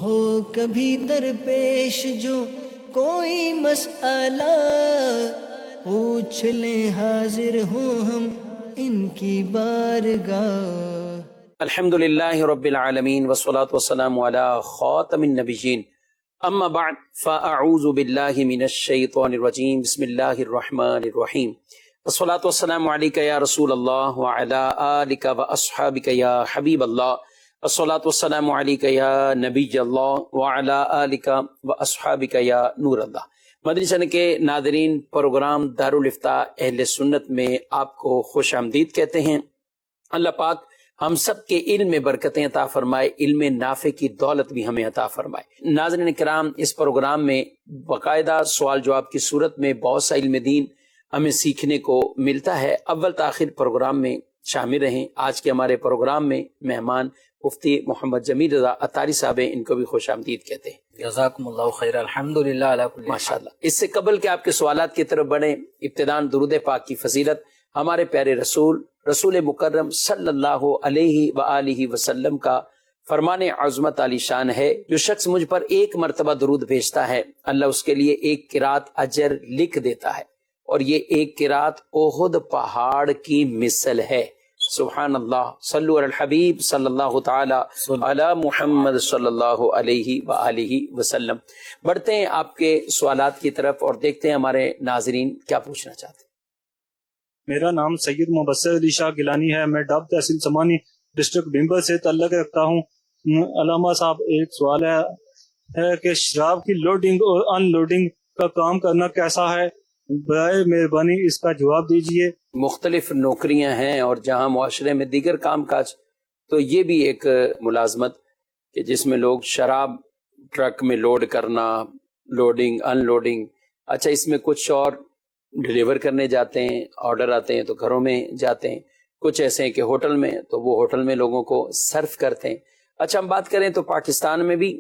ہو کبھی درپیش جو کوئی مسئلہ، پوچھ لیں حاضر ہوں ہم ان کی بارگاہ۔ الحمدللہ رب العالمین والصلاة والسلام علی خاتم النبیین، اما بعد فاعوذ باللہ من الشیطان الرجیم، بسم اللہ الرحمن الرحیم، والصلاة والسلام علیک یا رسول اللہ وعلی آلک واصحابک یا حبیب اللہ، والصلاة والسلام علیک یا نبی اللہ وعلی آلک واصحابک یا نور اللہ۔ مدنی چینل کے ناظرین، پروگرام دارالافتاء اہل سنت میں آپ کو خوش آمدید کہتے ہیں۔ اللہ پاک ہم سب کے علم میں برکتیں عطا فرمائے، علم نافع کی دولت بھی ہمیں عطا فرمائے۔ ناظرین کرام، اس پروگرام میں باقاعدہ سوال جواب کی صورت میں بہت سا علم دین ہمیں سیکھنے کو ملتا ہے۔ اول تاخیر پروگرام میں شامل رہیں۔ آج کے ہمارے پروگرام میں مہمان مفتی محمد جمیل رضا عطاری صاحب ہیں، ان کو بھی خوش آمدید کہتے ہیں۔ جزاکم اللہ خیر، الحمدللہ علی کل حال۔ ماشاءاللہ۔ اس سے قبل کہ آپ کے سوالات کی طرف بڑھیں، ابتداً درود پاک کی فضیلت ہمارے پیارے رسول مکرم صلی اللہ علیہ وآلہ وسلم کا فرمان عظمت علی شان ہے، جو شخص مجھ پر ایک مرتبہ درود بھیجتا ہے اللہ اس کے لیے ایک قرات اجر لکھ دیتا ہے، اور یہ ایک قرات احد پہاڑ کی مثل ہے۔ سبحان اللہ، صلو علی الحبیب صلی اللہ تعالی علی محمد صلی اللہ علیہ وآلہ وسلم۔ بڑھتے ہیں آپ کے سوالات کی طرف اور دیکھتے ہیں ہمارے ناظرین کیا پوچھنا چاہتے ہیں۔ میرا نام سید مبصر علی شاہ گیلانی ہے، میں ڈاب تحصیل سمانی ڈسٹرکٹ بھیمبر سے تعلق رکھتا ہوں۔ علامہ صاحب، ایک سوال ہے کہ شراب کی لوڈنگ اور ان لوڈنگ کا کام کرنا کیسا ہے؟ برائے مہربانی اس کا جواب دیجیے۔ مختلف نوکریاں ہیں اور جہاں معاشرے میں دیگر کام کاج، تو یہ بھی ایک ملازمت کہ جس میں لوگ شراب ٹرک میں لوڈ کرنا، لوڈنگ ان لوڈنگ، اچھا اس میں کچھ اور ڈیلیور کرنے جاتے ہیں، آرڈر آتے ہیں تو گھروں میں جاتے ہیں، کچھ ایسے ہیں کہ ہوٹل میں، تو وہ ہوٹل میں لوگوں کو سرو کرتے ہیں۔ اچھا ہم بات کریں تو پاکستان میں بھی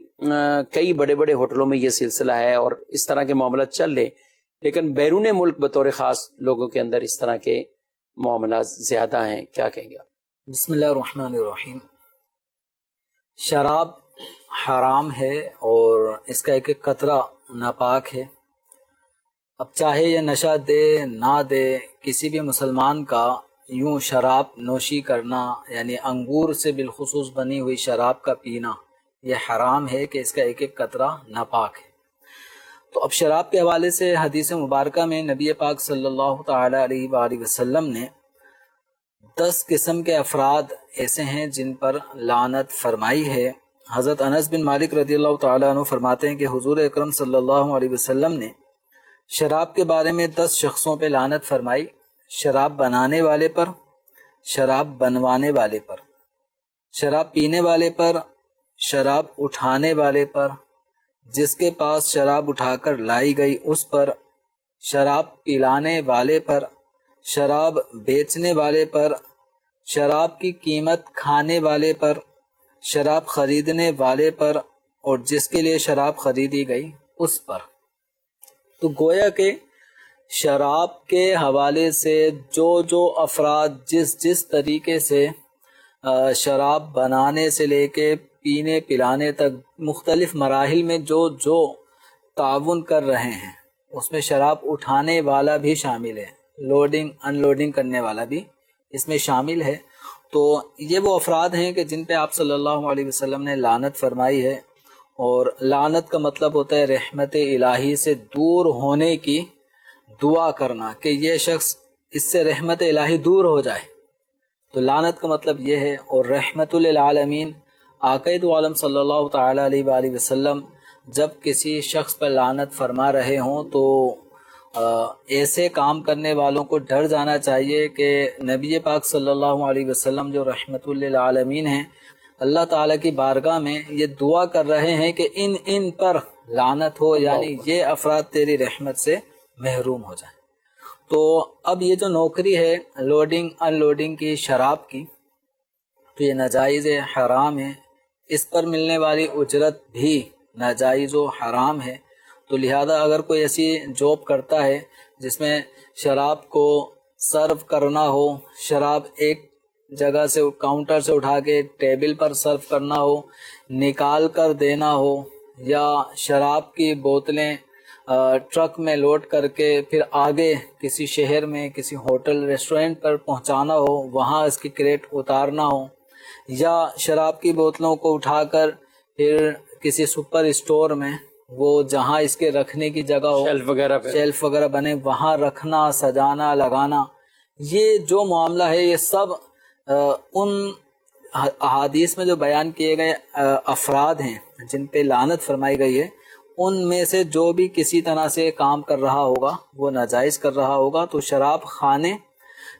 کئی بڑے بڑے ہوٹلوں میں یہ سلسلہ ہے اور اس طرح کے معاملات چل رہے، لیکن بیرون ملک بطور خاص لوگوں کے اندر اس طرح کے معاملات زیادہ ہیں، کیا کہیں گے آپ؟ بسم اللہ الرحمن الرحیم۔ شراب حرام ہے اور اس کا ایک ایک قطرہ ناپاک ہے۔ اب چاہے یہ نشہ دے نہ دے، کسی بھی مسلمان کا یوں شراب نوشی کرنا، یعنی انگور سے بالخصوص بنی ہوئی شراب کا پینا، یہ حرام ہے کہ اس کا ایک ایک قطرہ ناپاک ہے۔ تو اب شراب کے حوالے سے حدیث مبارکہ میں نبی پاک صلی اللہ تعالی علیہ وآلہ وسلم نے 10 قسم کے افراد ایسے ہیں جن پر لعنت فرمائی ہے۔ حضرت انس بن مالک رضی اللہ تعالیٰ عنہ فرماتے ہیں کہ حضور اکرم صلی اللہ علیہ وسلم نے شراب کے بارے میں 10 شخصوں پہ لعنت فرمائی: شراب بنانے والے پر، شراب بنوانے والے پر، شراب پینے والے پر، شراب اٹھانے والے پر، جس کے پاس شراب اٹھا کر لائی گئی اس پر، شراب پلانے والے پر، شراب بیچنے والے پر، شراب کی قیمت کھانے والے پر، شراب خریدنے والے پر، اور جس کے لیے شراب خریدی گئی اس پر۔ تو گویا کہ شراب کے حوالے سے جو افراد جس طریقے سے شراب بنانے سے لے کے پینے پلانے تک مختلف مراحل میں جو تعاون کر رہے ہیں، اس میں شراب اٹھانے والا بھی شامل ہے، لوڈنگ ان لوڈنگ کرنے والا بھی اس میں شامل ہے۔ تو یہ وہ افراد ہیں کہ جن پہ آپ صلی اللہ علیہ وسلم نے لعنت فرمائی ہے، اور لعنت کا مطلب ہوتا ہے رحمت الہی سے دور ہونے کی دعا کرنا، کہ یہ شخص اس سے رحمت الہی دور ہو جائے، تو لعنت کا مطلب یہ ہے۔ اور رحمت للعالمین، آقا دو عالم صلی اللہ تعالی علیہ وآلہ وسلم جب کسی شخص پر لعنت فرما رہے ہوں تو ایسے کام کرنے والوں کو ڈر جانا چاہیے کہ نبی پاک صلی اللہ علیہ وسلم جو رحمت للعالمین ہیں، اللہ تعالیٰ کی بارگاہ میں یہ دعا کر رہے ہیں کہ ان پر لعنت ہو، یعنی یہ افراد تیری رحمت سے محروم ہو جائیں۔ تو اب یہ جو نوکری ہے لوڈنگ ان لوڈنگ کی شراب کی، تو یہ ناجائز ہے، حرام ہے، اس پر ملنے والی اجرت بھی ناجائز و حرام ہے۔ تو لہذا اگر کوئی ایسی جاب کرتا ہے جس میں شراب کو سرو کرنا ہو، شراب ایک جگہ سے کاؤنٹر سے اٹھا کے ٹیبل پر سرو کرنا ہو، نکال کر دینا ہو، یا شراب کی بوتلیں ٹرک میں لوڈ کر کے پھر آگے کسی شہر میں کسی ہوٹل ریسٹورنٹ پر پہنچانا ہو، وہاں اس کی کریٹ اتارنا ہو، یا شراب کی بوتلوں کو اٹھا کر پھر کسی سپر اسٹور میں وہ جہاں اس کے رکھنے کی جگہ ہو، شیلف وغیرہ بنے، وہاں رکھنا، سجانا، لگانا، یہ جو معاملہ ہے یہ سب ان احادیث میں جو بیان کیے گئے افراد ہیں جن پہ لعنت فرمائی گئی ہے، ان میں سے جو بھی کسی طرح سے کام کر رہا ہوگا وہ ناجائز کر رہا ہوگا، تو شراب خانے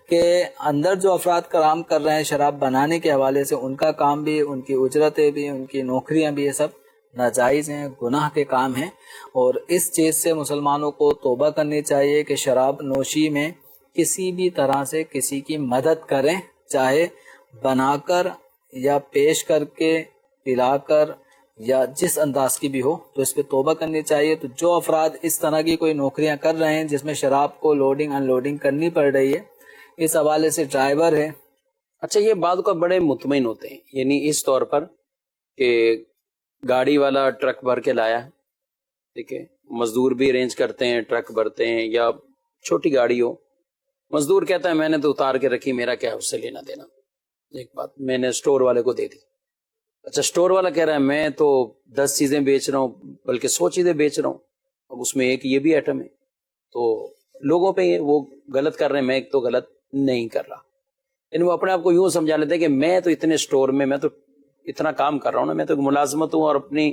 کے اندر جو افراد کام کر رہے ہیں شراب بنانے کے حوالے سے، ان کا کام بھی، ان کی اجرتیں بھی، ان کی نوکریاں بھی، یہ سب ناجائز ہیں، گناہ کے کام ہیں۔ اور اس چیز سے مسلمانوں کو توبہ کرنی چاہیے کہ شراب نوشی میں کسی بھی طرح سے کسی کی مدد کریں، چاہے بنا کر یا پیش کر کے پلا کر یا جس انداز کی بھی ہو، تو اس پہ توبہ کرنی چاہیے۔ تو جو افراد اس طرح کی کوئی نوکریاں کر رہے ہیں جس میں شراب کو لوڈنگ ان لوڈنگ کرنی پڑ رہی ہے، اس حوالے سے ڈرائیور ہے۔ اچھا، یہ بعد کو بڑے مطمئن ہوتے ہیں، یعنی اس طور پر کہ گاڑی والا ٹرک بھر کے لایا، ٹھیک ہے، مزدور بھی ارینج کرتے ہیں، ٹرک بھرتے ہیں، یا چھوٹی گاڑی ہو، مزدور کہتا ہے میں نے تو اتار کے رکھی، میرا کیا اس سے لینا دینا، ایک بات میں نے اسٹور والے کو دے دی۔ اچھا، اسٹور والا کہہ رہا ہے میں تو 10 چیزیں بیچ رہا ہوں، بلکہ 100 چیزیں بیچ رہا ہوں، اب اس میں ایک یہ بھی آئٹم ہے، تو لوگوں پہ وہ غلط کر رہے ہیں، میں ایک تو غلط نہیں کر رہا، یعنی وہ اپنے آپ کو یوں سمجھا لیتے ہیں کہ میں تو اتنے اسٹور میں تو اتنا کام کر رہا ہوں نا، میں تو ملازمت ہوں اور اپنی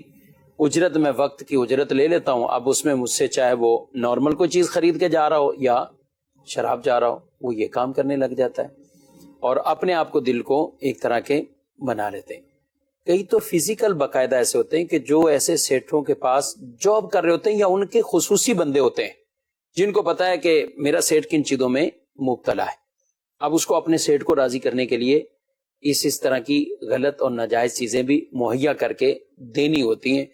اجرت میں وقت کی اجرت لے لیتا ہوں، اب اس میں مجھ سے چاہے وہ نارمل کوئی چیز خرید کے جا رہا ہو یا شراب جا رہا ہو، وہ یہ کام کرنے لگ جاتا ہے اور اپنے آپ کو دل کو ایک طرح کے بنا لیتے ہیں۔ کئی تو فزیکل باقاعدہ ایسے ہوتے ہیں کہ جو ایسے سیٹوں کے پاس جاب کر رہے ہوتے ہیں یا ان کے خصوصی بندے ہوتے ہیں جن کو پتا ہے کہ میرا سیٹ کن چیزوں میں مبتلا ہے، اب اس کو اپنے سیٹ کو راضی کرنے کے لیے اس طرح کی غلط اور ناجائز چیزیں بھی مہیا کر کے دینی ہوتی ہیں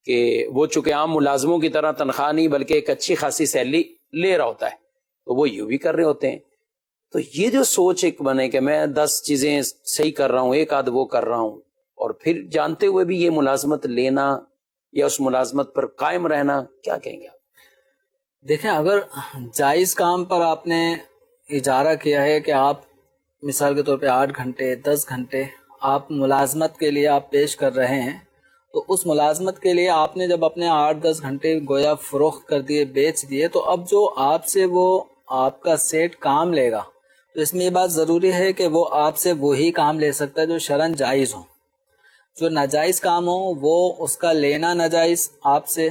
کہ وہ چونکہ عام ملازموں کی طرح تنخواہ نہیں بلکہ ایک اچھی خاصی سیلری لے رہا ہوتا ہے، تو وہ یوں بھی کر رہے ہوتے ہیں۔ تو یہ جو سوچ ایک بنے کہ میں 10 چیزیں صحیح کر رہا ہوں، ایک آدھ وہ کر رہا ہوں، اور پھر جانتے ہوئے بھی یہ ملازمت لینا یا اس ملازمت پر قائم رہنا، کیا کہیں گے آپ؟ دیکھیں، اگر جائز کام پر آپ نے اجارہ کیا ہے کہ آپ مثال کے طور پہ 8 گھنٹے 10 گھنٹے آپ ملازمت کے لیے آپ پیش کر رہے ہیں، تو اس ملازمت کے لیے آپ نے جب اپنے 8-10 گھنٹے گویا فروخت کر دیے، بیچ دیے، تو اب جو آپ سے وہ آپ کا سیٹ کام لے گا، تو اس میں یہ بات ضروری ہے کہ وہ آپ سے وہی کام لے سکتا ہے جو شرعاً جائز ہو۔ جو ناجائز کام ہو وہ اس کا لینا ناجائز آپ سے،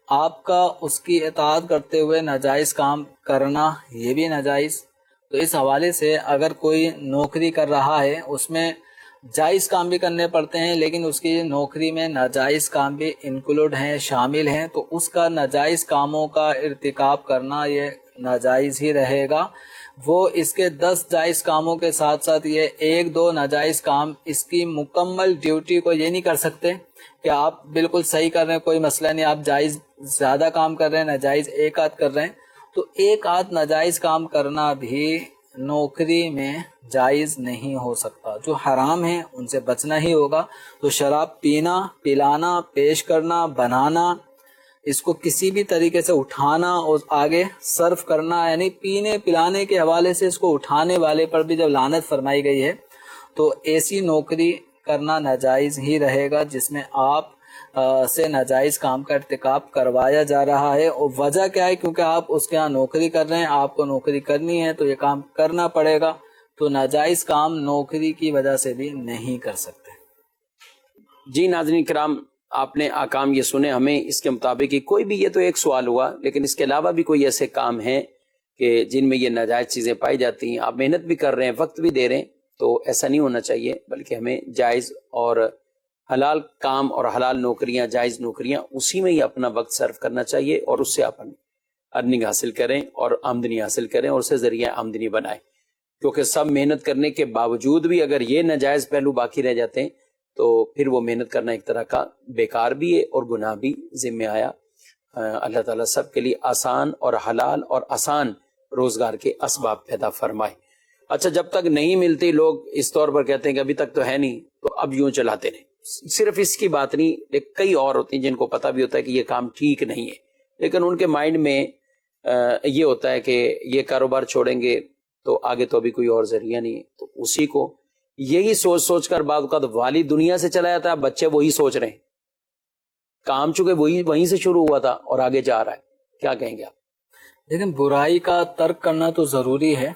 آپ کا اس کی اطاعت کرتے ہوئے ناجائز کام کرنا یہ بھی ناجائز۔ تو اس حوالے سے اگر کوئی نوکری کر رہا ہے، اس میں جائز کام بھی کرنے پڑتے ہیں لیکن اس کی نوکری میں ناجائز کام بھی انکلوڈ ہیں، شامل ہیں، تو اس کا ناجائز کاموں کا ارتکاب کرنا یہ ناجائز ہی رہے گا۔ وہ اس کے 10 جائز کاموں کے ساتھ ساتھ یہ 1-2 ناجائز کام اس کی مکمل ڈیوٹی کو یہ نہیں کر سکتے کہ آپ بالکل صحیح کر رہے ہیں، کوئی مسئلہ نہیں، آپ جائز زیادہ کام کر رہے ہیں، ناجائز ایک آدھ کر رہے ہیں، تو ایک آدھ ناجائز کام کرنا بھی نوکری میں جائز نہیں ہو سکتا۔ جو حرام ہیں ان سے بچنا ہی ہوگا۔ تو شراب پینا، پلانا، پیش کرنا، بنانا، اس کو کسی بھی طریقے سے اٹھانا اور آگے سرو کرنا، یعنی پینے پلانے کے حوالے سے اس کو اٹھانے والے پر بھی جب لعنت فرمائی گئی ہے، تو ایسی نوکری کرنا ناجائز ہی رہے گا جس میں آپ سے ناجائز کام کا ارتکاب کروایا جا رہا ہے۔ اور وجہ کیا ہے؟ کیونکہ آپ اس کے ہاں نوکری کر رہے ہیں، آپ کو نوکری کرنی ہے تو یہ کام کرنا پڑے گا، تو ناجائز کام نوکری کی وجہ سے بھی نہیں کر سکتے۔ جی ناظرین کرام، آپ نے احکام یہ سنے، ہمیں اس کے مطابق ہی کوئی بھی، یہ تو ایک سوال ہوا، لیکن اس کے علاوہ بھی کوئی ایسے کام ہیں کہ جن میں یہ ناجائز چیزیں پائی جاتی ہیں، آپ محنت بھی کر رہے ہیں، وقت بھی دے رہے ہیں، تو ایسا نہیں ہونا چاہیے، بلکہ ہمیں جائز اور حلال کام اور حلال نوکریاں، جائز نوکریاں، اسی میں ہی اپنا وقت صرف کرنا چاہیے اور اس سے اپنی ارننگ حاصل کریں اور آمدنی حاصل کریں اور اسے ذریعہ آمدنی بنائیں، کیونکہ سب محنت کرنے کے باوجود بھی اگر یہ ناجائز پہلو باقی رہ جاتے ہیں تو پھر وہ محنت کرنا ایک طرح کا بیکار بھی ہے اور گناہ بھی ذمہ آیا۔ اللہ تعالیٰ سب کے لیے آسان اور حلال اور آسان روزگار کے اسباب پیدا فرمائے۔ اچھا جب تک نہیں ملتی لوگ اس طور پر کہتے ہیں کہ ابھی تک تو ہے نہیں تو اب یوں چلاتے رہیں. صرف اس کی بات نہیں، لیکن کئی اور ہوتی ہیں جن کو پتہ بھی ہوتا ہے کہ یہ کام ٹھیک نہیں ہے، لیکن ان کے مائنڈ میں یہ ہوتا ہے کہ یہ کاروبار چھوڑیں گے تو آگے تو ابھی کوئی اور ذریعہ نہیں ہے، تو اسی کو یہی سوچ سوچ کر بعض اوقات والد دنیا سے چلا جاتا ہے، بچے وہی سوچ رہے ہیں، کام چونکہ وہیں سے شروع ہوا تھا اور آگے جا رہا ہے. کیا کہیں گے آپ؟ لیکن برائی کا ترک کرنا تو ضروری ہے.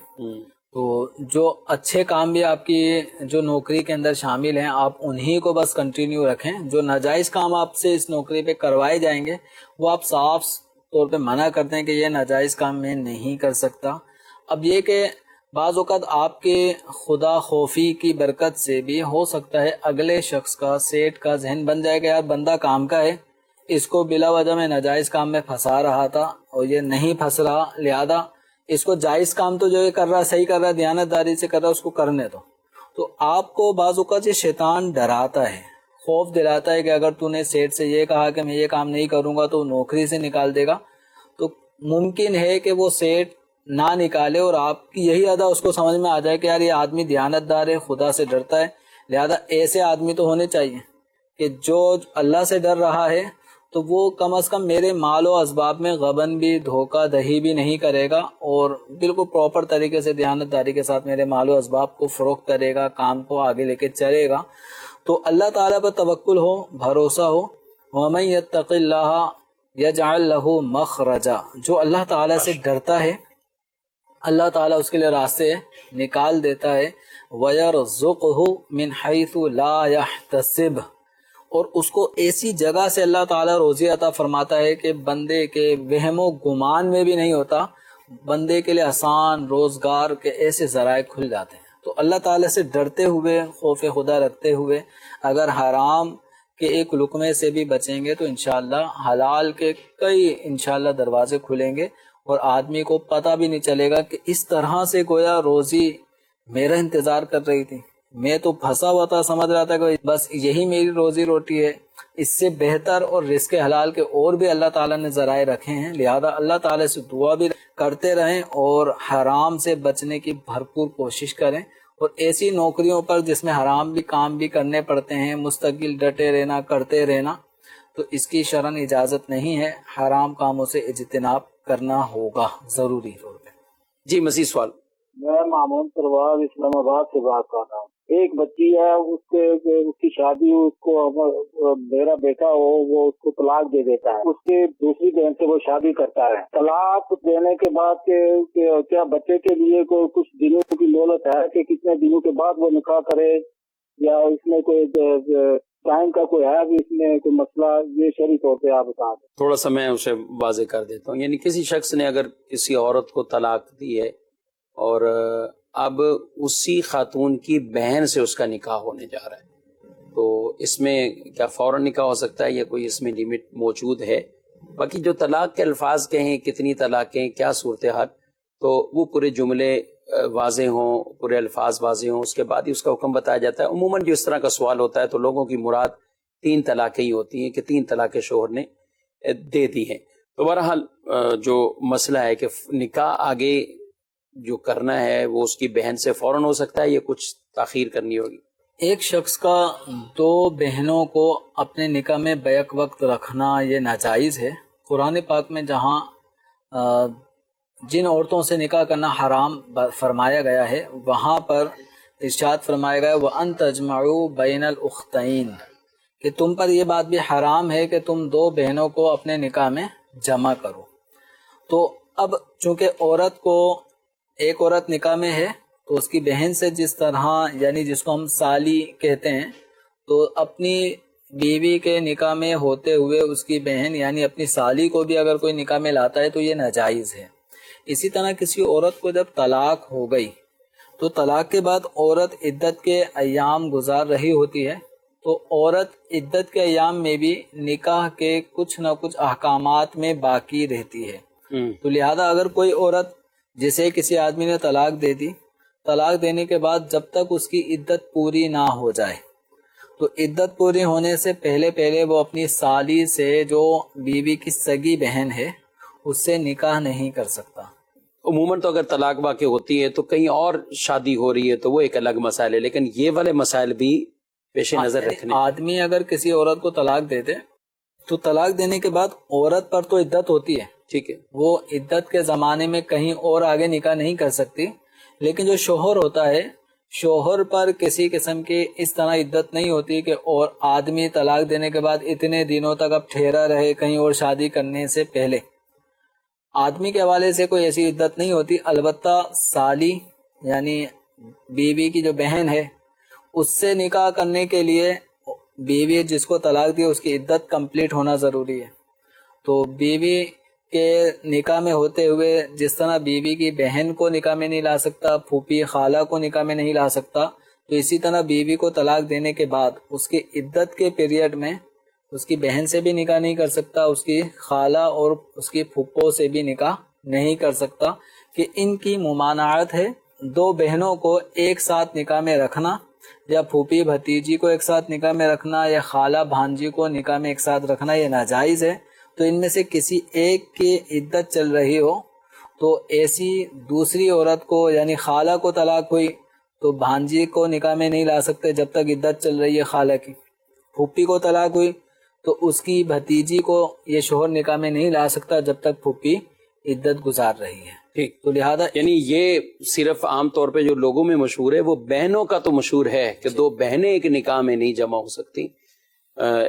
تو جو اچھے کام بھی آپ کی جو نوکری کے اندر شامل ہیں آپ انہی کو بس کنٹینیو رکھیں. جو ناجائز کام آپ سے اس نوکری پہ کروائے جائیں گے وہ آپ صاف طور پہ منع کرتے ہیں کہ یہ ناجائز کام میں نہیں کر سکتا. اب یہ کہ بعض اوقات آپ کے خدا خوفی کی برکت سے بھی ہو سکتا ہے اگلے شخص کا سیٹ کا ذہن بن جائے گا یار بندہ کام کا ہے، اس کو بلا وجہ میں ناجائز کام میں پھنسا رہا تھا اور یہ نہیں پھنس رہا، لہذا اس کو جائز کام تو جو یہ کر رہا صحیح کر رہا دیانت داری سے کر رہا اس کو کرنے دو. تو آپ کو بعض اوقات یہ شیطان ڈراتا ہے، خوف دلاتا ہے کہ اگر تو نے سیٹ سے یہ کہا کہ میں یہ کام نہیں کروں گا تو نوکری سے نکال دے گا. تو ممکن ہے کہ وہ سیٹ نہ نکالے اور آپ کی یہی ادا اس کو سمجھ میں آ جائے کہ یار یہ آدمی دیانت دار ہے، خدا سے ڈرتا ہے، لہذا ایسے آدمی تو ہونے چاہیے کہ جو اللہ سے ڈر رہا ہے تو وہ کم از کم میرے مال و اسباب میں غبن بھی دھوکہ دہی بھی نہیں کرے گا اور بالکل پراپر طریقے سے دیانت داری کے ساتھ میرے مال و اسباب کو فروخت کرے گا، کام کو آگے لے کے چلے گا. تو اللہ تعالیٰ پر توکل ہو، بھروسہ ہو. وَمَن يَتَّقِ اللَّهَ يَجْعَلْ لَهُ مَخْرَجًا، جو اللہ تعالیٰ سے ڈرتا ہے اللہ تعالیٰ اس کے لیے راستے نکال دیتا ہے. وَيَرْزُقْهُ مِنْ حَيْثُ لَا يَحْتَسِبُ، اور اس کو ایسی جگہ سے اللہ تعالیٰ روزی عطا فرماتا ہے کہ بندے کے وہم و گمان میں بھی نہیں ہوتا. بندے کے لیے آسان روزگار کے ایسے ذرائع کھل جاتے ہیں. تو اللہ تعالیٰ سے ڈرتے ہوئے، خوف خدا رکھتے ہوئے اگر حرام کے ایک لقمے سے بھی بچیں گے تو انشاءاللہ حلال کے کئی انشاءاللہ دروازے کھلیں گے اور آدمی کو پتہ بھی نہیں چلے گا کہ اس طرح سے گویا روزی میرا انتظار کر رہی تھی، میں تو پھنسا ہوا تھا، سمجھ رہا تھا کہ بس یہی میری روزی روٹی ہے. اس سے بہتر اور رزق حلال کے اور بھی اللہ تعالیٰ نے ذرائع رکھے ہیں، لہذا اللہ تعالیٰ سے دعا بھی کرتے رہیں اور حرام سے بچنے کی بھرپور کوشش کریں. اور ایسی نوکریوں پر جس میں حرام بھی کام بھی کرنے پڑتے ہیں مستقل ڈٹے رہنا کرتے رہنا تو اس کی شرعاً اجازت نہیں ہے. حرام کاموں سے اجتناب کرنا ہوگا ضروری طور پہ. جی مزید سوال. میں مامون پرواز اسلام آباد سے بات کر رہا ہوں. ایک بچی ہے اس کی شادی اس کو میرا بیٹا ہو وہ اس کو طلاق دے دیتا ہے، اس کے دوسری بہن سے وہ شادی کرتا ہے. طلاق دینے کے بعد کیا بچے کے لیے کوئی کچھ دنوں کی مہلت ہے کہ کتنے دنوں کے بعد وہ نکاح کرے یا اس میں کوئی ٹائم کا کوئی ہے اس میں کوئی مسئلہ؟ یہ شرعی طور پہ آپ بتا دیں. تھوڑا سا میں اسے واضح کر دیتا ہوں. یعنی کسی شخص نے اگر کسی عورت کو طلاق دی ہے اور اب اسی خاتون کی بہن سے اس کا نکاح ہونے جا رہا ہے تو اس میں کیا فوراً نکاح ہو سکتا ہے یا کوئی اس میں لمٹ موجود ہے؟ باقی جو طلاق کے الفاظ کہیں کتنی طلاقیں کیا صورتحال تو وہ پورے جملے واضح ہوں، پورے الفاظ واضح ہوں، اس کے بعد ہی اس کا حکم بتایا جاتا ہے. عموماً جو اس طرح کا سوال ہوتا ہے تو لوگوں کی مراد 3 طلاقیں ہی ہوتی ہیں کہ 3 طلاقیں شوہر نے دے دی ہیں. تو بہرحال جو مسئلہ ہے کہ نکاح آگے جو کرنا ہے وہ اس کی بہن سے فوراً ہو سکتا ہے یا کچھ تاخیر کرنی ہوگی؟ ایک شخص کا 2 بہنوں کو اپنے نکاح میں بیک وقت رکھنا یہ ناجائز ہے. قرآن پاک میں جہاں جن عورتوں سے نکاح کرنا حرام فرمایا گیا ہے وہاں پر ارشاد فرمایا گیا وَأَن تَجْمَعُوا بَيْنَ الْأُخْتَيْنِ، کہ تم پر یہ بات بھی حرام ہے کہ تم 2 بہنوں کو اپنے نکاح میں جمع کرو. تو اب چونکہ ایک عورت نکاح میں ہے تو اس کی بہن سے جس طرح یعنی جس کو ہم سالی کہتے ہیں تو اپنی بیوی کے نکاح میں ہوتے ہوئے اس کی بہن یعنی اپنی سالی کو بھی اگر کوئی نکاح میں لاتا ہے تو یہ ناجائز ہے. اسی طرح کسی عورت کو جب طلاق ہو گئی تو طلاق کے بعد عورت عدت کے ایام گزار رہی ہوتی ہے تو عورت عدت کے ایام میں بھی نکاح کے کچھ نہ کچھ احکامات میں باقی رہتی ہے. تو لہذا اگر کوئی عورت جسے کسی آدمی نے طلاق دے دی، طلاق دینے کے بعد جب تک اس کی عدت پوری نہ ہو جائے تو عدت پوری ہونے سے پہلے وہ اپنی سالی سے جو بیوی کی سگی بہن ہے اس سے نکاح نہیں کر سکتا. عموماً تو اگر طلاق واقع ہوتی ہے تو کہیں اور شادی ہو رہی ہے تو وہ ایک الگ مسائل ہے، لیکن یہ والے مسائل بھی پیش نظر رکھنے. آدمی اگر کسی عورت کو طلاق دے دے تو طلاق دینے کے بعد عورت پر تو عدت ہوتی ہے، ٹھیک ہے، وہ عدت کے زمانے میں کہیں اور آگے نکاح نہیں کر سکتی، لیکن جو شوہر ہوتا ہے، شوہر پر کسی قسم کی اس طرح عدت نہیں ہوتی کہ اور آدمی طلاق دینے کے بعد اتنے دنوں تک اب ٹھہرا رہے کہیں اور شادی کرنے سے پہلے. آدمی کے حوالے سے کوئی ایسی عدت نہیں ہوتی، البتہ سالی یعنی بیوی کی جو بہن ہے اس سے نکاح کرنے کے لیے بیوی جس کو طلاق دی اس کی عدت کمپلیٹ ہونا ضروری ہے. تو بیوی کے نکاح میں ہوتے ہوئے جس طرح بیوی کی بہن کو نکاح میں نہیں لا سکتا، پھوپھی خالہ کو نکاح میں نہیں لا سکتا، تو اسی طرح بیوی کو طلاق دینے کے بعد اس کی عدت کے پیریڈ میں اس کی بہن سے بھی نکاح نہیں کر سکتا، اس کی خالہ اور اس کی پھپھو سے بھی نکاح نہیں کر سکتا، کہ ان کی ممانعت ہے. دو بہنوں کو ایک ساتھ نکاح میں رکھنا، یا پھوپھی بھتیجی کو ایک ساتھ نکاح میں رکھنا، یا خالہ بھانجی کو نکاح میں ایک ساتھ رکھنا، یہ ناجائز ہے. تو ان میں سے کسی ایک کی عدت چل رہی ہو تو ایسی دوسری عورت کو، یعنی خالہ کو طلاق ہوئی تو بھانجی کو نکاح میں نہیں لا سکتے جب تک عدت چل رہی ہے خالہ کی. پھوپھی کو طلاق ہوئی تو اس کی بھتیجی کو یہ شوہر نکاح میں نہیں لا سکتا جب تک پھوپھی عدت گزار رہی ہے. ٹھیک، تو لہذا یعنی یہ صرف عام طور پہ جو لوگوں میں مشہور ہے، وہ بہنوں کا تو مشہور ہے کہ دو بہنیں ایک نکاح میں نہیں جمع ہو سکتی،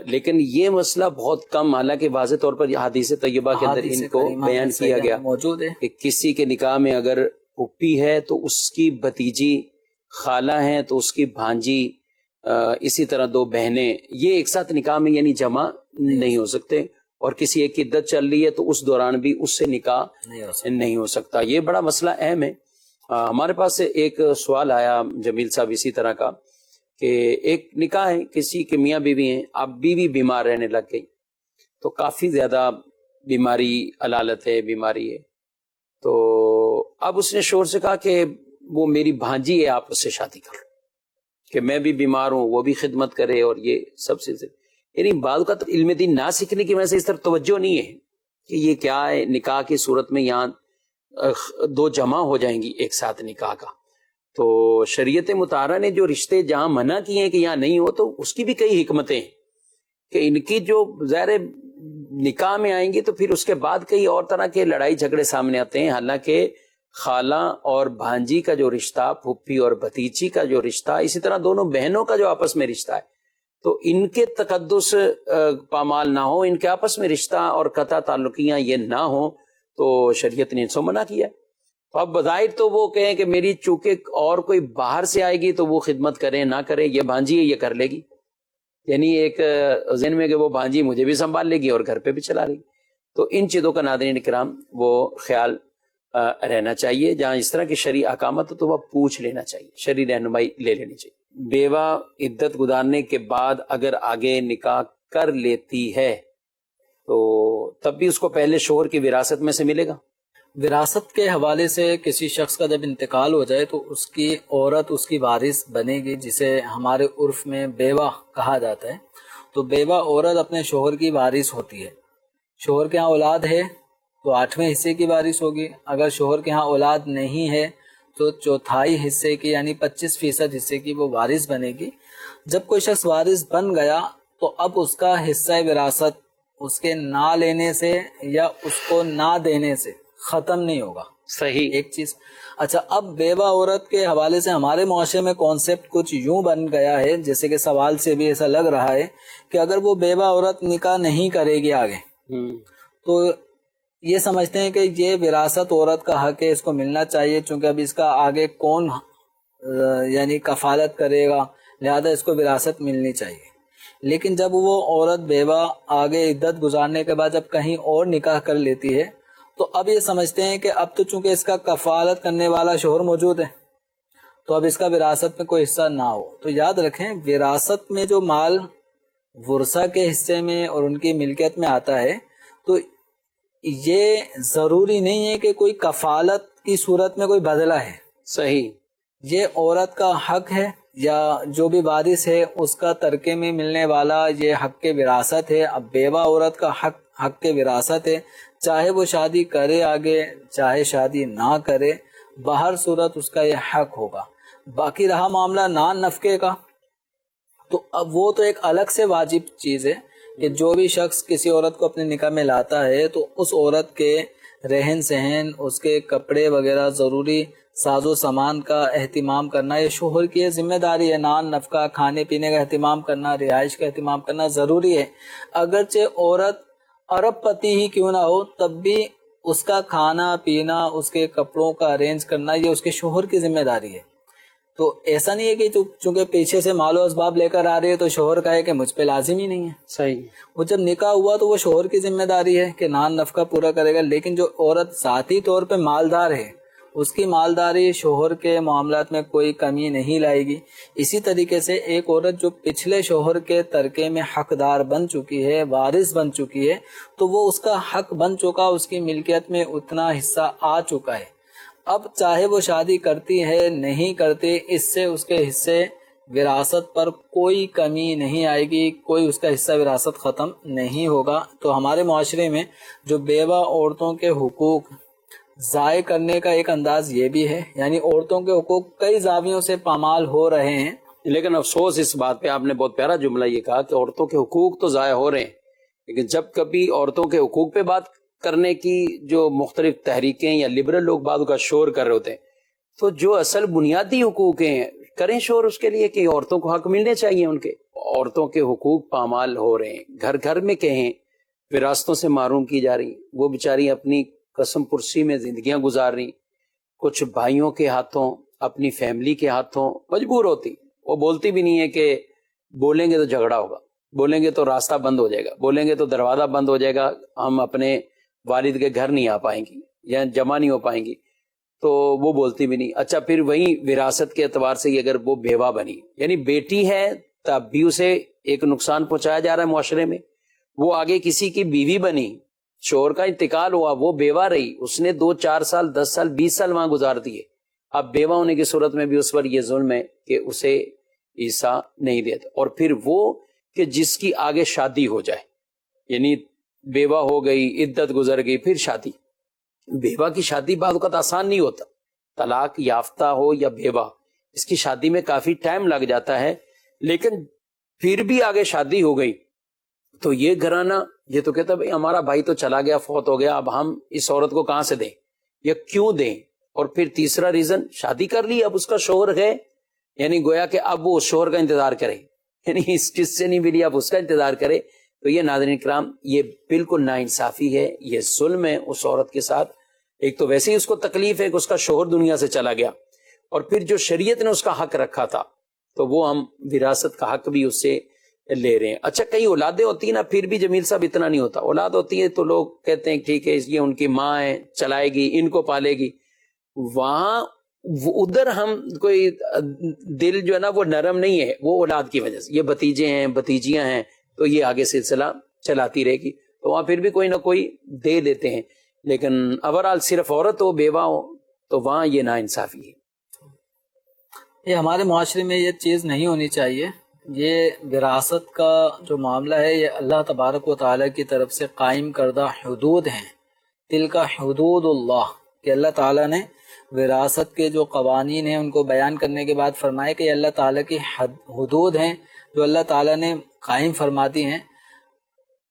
لیکن یہ مسئلہ بہت کم، حالانکہ واضح طور پر حدیث طیبہ کے اندر ان کو بیان کیا گیا موجود ہے کہ کسی کے نکاح میں اگر پھوپھی ہے تو اس کی بھتیجی، خالہ ہیں تو اس کی بھانجی، اسی طرح دو بہنیں، یہ ایک ساتھ نکاح میں یعنی جمع نہیں ہو سکتے، اور کسی ایک کی عدت چل رہی ہے تو اس دوران بھی اس سے نکاح نہیں ہو سکتا. یہ بڑا مسئلہ اہم ہے. ہمارے پاس ایک سوال آیا جمیل صاحب اسی طرح کا کہ ایک نکاح ہے، کسی کے میاں بیوی ہیں، اب بیوی بیمار رہنے لگ گئی، تو کافی زیادہ بیماری علالت ہے، بیماری ہے، تو اب اس نے شوہر سے کہا کہ وہ میری بھانجی ہے، آپ اس سے شادی کر لو، کہ میں بھی بیمار ہوں، وہ بھی خدمت کرے، اور یہ سب سلسلے. یعنی بعض کا علم دین نہ سیکھنے کی وجہ سے اس طرف توجہ نہیں ہے کہ یہ کیا ہے. نکاح کی صورت میں یہاں دو جمع ہو جائیں گی ایک ساتھ نکاح کا، تو شریعت مطہرہ نے جو رشتے جہاں منع کیے ہیں کہ یہاں نہیں ہو، تو اس کی بھی کئی حکمتیں ہیں کہ ان کی جو ظاہر نکاح میں آئیں گی تو پھر اس کے بعد کئی اور طرح کے لڑائی جھگڑے سامنے آتے ہیں. حالانکہ خالہ اور بھانجی کا جو رشتہ، پھوپھی اور بھتیجی کا جو رشتہ، اسی طرح دونوں بہنوں کا جو آپس میں رشتہ ہے، تو ان کے تقدس پامال نہ ہو، ان کے آپس میں رشتہ اور قطع تعلقیاں یہ نہ ہو، تو شریعت نے ان سے منع کیا ہے. تو اب بظاہر تو وہ کہیں کہ میری چونکہ اور کوئی باہر سے آئے گی تو وہ خدمت کرے نہ کرے، یہ بھانجی ہے یہ کر لے گی، یعنی ایک ذہن میں کہ وہ بھانجی مجھے بھی سنبھال لے گی اور گھر پہ بھی چلا لے گی. تو ان چیزوں کا ناظرین کرام وہ خیال رہنا چاہیے. جہاں اس طرح کی شرعی احکامات تو وہ پوچھ لینا چاہیے، شرعی رہنمائی لے لینی چاہیے. بیوہ عدت گزارنے کے بعد اگر آگے نکاح کر لیتی ہے تو تب بھی اس کو پہلے شوہر کی وراثت میں سے ملے گا. وراثت کے حوالے سے کسی شخص کا جب انتقال ہو جائے تو اس کی عورت اس کی وارث بنے گی، جسے ہمارے عرف میں بیوہ کہا جاتا ہے. تو بیوہ عورت اپنے شوہر کی وارث ہوتی ہے. شوہر کے ہاں اولاد ہے تو 8ویں حصے کی وارث ہوگی، اگر شوہر کے ہاں اولاد نہیں ہے تو 1/4 حصے کی یعنی 25% حصے کی وہ وارث بنے گی. جب کوئی شخص وارث بن گیا تو اب اس کا حصہ وراثت اس کے نہ لینے سے یا اس کو نہ دینے سے ختم نہیں ہوگا. صحیح ایک چیز. اچھا، اب بیوہ عورت کے حوالے سے ہمارے معاشرے میں کانسیپٹ کچھ یوں بن گیا ہے، جیسے کہ سوال سے بھی ایسا لگ رہا ہے کہ اگر وہ بیوہ عورت نکاح نہیں کرے گی آگے تو یہ سمجھتے ہیں کہ یہ وراثت عورت کا حق ہے، اس کو ملنا چاہیے، چونکہ اب اس کا آگے کون یعنی کفالت کرے گا، لہذا اس کو وراثت ملنی چاہیے. لیکن جب وہ عورت بیوہ آگے عدت گزارنے کے بعد جب کہیں اور نکاح کر لیتی ہے تو اب یہ سمجھتے ہیں کہ اب تو چونکہ اس کا کفالت کرنے والا شوہر موجود ہے تو اب اس کا وراثت میں کوئی حصہ نہ ہو. تو یاد رکھیں، وراثت میں جو مال ورثہ کے حصے میں اور ان کی ملکیت میں آتا ہے تو یہ ضروری نہیں ہے کہ کوئی کفالت کی صورت میں کوئی بدلہ ہے. صحیح. یہ عورت کا حق ہے یا جو بھی وارث ہے اس کا ترکے میں ملنے والا یہ حق وراثت ہے. اب بیوہ عورت کا حق وراثت ہے، چاہے وہ شادی کرے آگے چاہے شادی نہ کرے، بہر صورت اس کا یہ حق ہوگا. باقی رہا معاملہ نان نفقے کا، تو اب وہ تو ایک الگ سے واجب چیز ہے کہ جو بھی شخص کسی عورت کو اپنے نکاح میں لاتا ہے تو اس عورت کے رہن سہن، اس کے کپڑے وغیرہ، ضروری ساز و سامان کا اہتمام کرنا یہ شوہر کی ذمہ داری ہے. نان نفقہ، کھانے پینے کا اہتمام کرنا، رہائش کا اہتمام کرنا ضروری ہے. اگرچہ عورت ارب پتی ہی کیوں نہ ہو تب بھی اس کا کھانا پینا، اس کے کپڑوں کا ارینج کرنا یہ اس کے شوہر کی ذمہ داری ہے. تو ایسا نہیں ہے کہ چونکہ پیچھے سے مال و اسباب لے کر آ رہی ہے تو شوہر کا ہے کہ مجھ پہ لازم ہی نہیں ہے. صحیح. وہ جب نکاح ہوا تو وہ شوہر کی ذمہ داری ہے کہ نان نفقہ پورا کرے گا. لیکن جو عورت ذاتی طور پہ مالدار ہے اس کی مالداری شوہر کے معاملات میں کوئی کمی نہیں لائے گی. اسی طریقے سے ایک عورت جو پچھلے شوہر کے ترکے میں حقدار بن چکی ہے، وارث بن چکی ہے، تو وہ اس کا حق بن چکا، اس کی ملکیت میں اتنا حصہ آ چکا ہے. اب چاہے وہ شادی کرتی ہے نہیں کرتی، اس سے اس کے حصے وراثت پر کوئی کمی نہیں آئے گی، کوئی اس کا حصہ وراثت ختم نہیں ہوگا. تو ہمارے معاشرے میں جو بیوہ عورتوں کے حقوق ضائع کرنے کا ایک انداز یہ بھی ہے، یعنی عورتوں کے حقوق کئی زاویوں سے پامال ہو رہے ہیں. لیکن افسوس اس بات پہ، آپ نے بہت پیارا جملہ یہ کہا کہ عورتوں کے حقوق تو ضائع ہو رہے ہیں، لیکن جب کبھی عورتوں کے حقوق پہ بات کرنے کی جو مختلف تحریکیں یا لبرل لوگ بعض کا شور کر رہے ہوتے ہیں، تو جو اصل بنیادی حقوق ہیں کریں شور اس کے لیے کہ عورتوں کو حق ملنے چاہیے. ان کے عورتوں کے حقوق پامال ہو رہے ہیں، گھر گھر میں کہیں وراثتوں سے محروم کی جا رہی، وہ بیچاری اپنی قسم پرسی میں زندگیاں گزار رہی، کچھ بھائیوں کے ہاتھوں، اپنی فیملی کے ہاتھوں مجبور ہوتی. وہ بولتی بھی نہیں ہے کہ بولیں گے تو جھگڑا ہوگا، بولیں گے تو راستہ بند ہو جائے گا، بولیں گے تو دروازہ بند ہو جائے گا، ہم اپنے والد کے گھر نہیں آ پائیں گی یا جمع نہیں ہو پائیں گی، تو وہ بولتی بھی نہیں. اچھا پھر وہی وراثت کے اعتبار سے اگر وہ بیوہ بنی، یعنی بیٹی ہے تب بھی اسے ایک نقصان پہنچایا جا رہا ہے معاشرے میں. وہ آگے کسی کی بیوی بنی، شوہر کا انتقال ہوا، وہ بیوہ رہی، اس نے 2 4 سال 10 سال 20 سال وہاں گزار دیے. اب بیوہ ہونے کی صورت میں بھی اس پر یہ ظلم ہے کہ اسے حصہ نہیں دیتا. اور پھر وہ کہ جس کی آگے شادی ہو جائے، یعنی بیوہ ہو گئی، عدت گزر گئی، پھر شادی. بیوہ کی شادی بعض اوقات آسان نہیں ہوتا، طلاق یافتہ ہو یا بیوہ، اس کی شادی میں کافی ٹائم لگ جاتا ہے. لیکن پھر بھی آگے شادی ہو گئی تو یہ گھرانہ یہ تو کہتا بھائی ہمارا بھائی تو چلا گیا، فوت ہو گیا، اب ہم اس عورت کو کہاں سے دیں یا کیوں دیں. اور پھر تیسرا ریزن، شادی کر لی، اب اس کا شوہر ہے، یعنی گویا کہ اب وہ اس شوہر کا انتظار کرے، یعنی اس چیز سے نہیں ملی اب اس کا انتظار کرے. تو یہ ناظرین کرام یہ بالکل ناانصافی ہے، یہ ظلم ہے اس عورت کے ساتھ. ایک تو ویسے ہی اس کو تکلیف ہے کہ اس کا شوہر دنیا سے چلا گیا، اور پھر جو شریعت نے اس کا حق رکھا تھا تو وہ ہم وراثت کا حق بھی اس سے لے رہے ہیں. اچھا کئی اولادیں ہوتی ہیں نا، پھر بھی جمیل صاحب اتنا نہیں ہوتا. اولاد ہوتی ہے تو لوگ کہتے ہیں ٹھیک ہے یہ ان کی ماں ہے، چلائے گی، ان کو پالے گی. وہاں ادھر ہم کوئی دل جو ہے نا وہ نرم نہیں ہے، وہ اولاد کی وجہ سے، یہ بھتیجے ہیں بھتیجیاں ہیں تو یہ آگے سلسلہ چلاتی رہے گی، تو وہاں پھر بھی کوئی نہ کوئی دے دیتے ہیں. لیکن اوورال صرف عورت ہو بیوہ ہو تو وہاں یہ ناانصافی ہے. یہ ہمارے معاشرے میں یہ چیز نہیں ہونی چاہیے. یہ وراثت کا جو معاملہ ہے یہ اللہ تبارک و تعالیٰ کی طرف سے قائم کردہ حدود ہیں. تلک حدود اللہ، کہ اللہ تعالیٰ نے وراثت کے جو قوانین ہیں ان کو بیان کرنے کے بعد فرمائے کہ یہ اللہ تعالیٰ کی حدود ہیں جو اللہ تعالیٰ نے قائم فرما دی ہیں،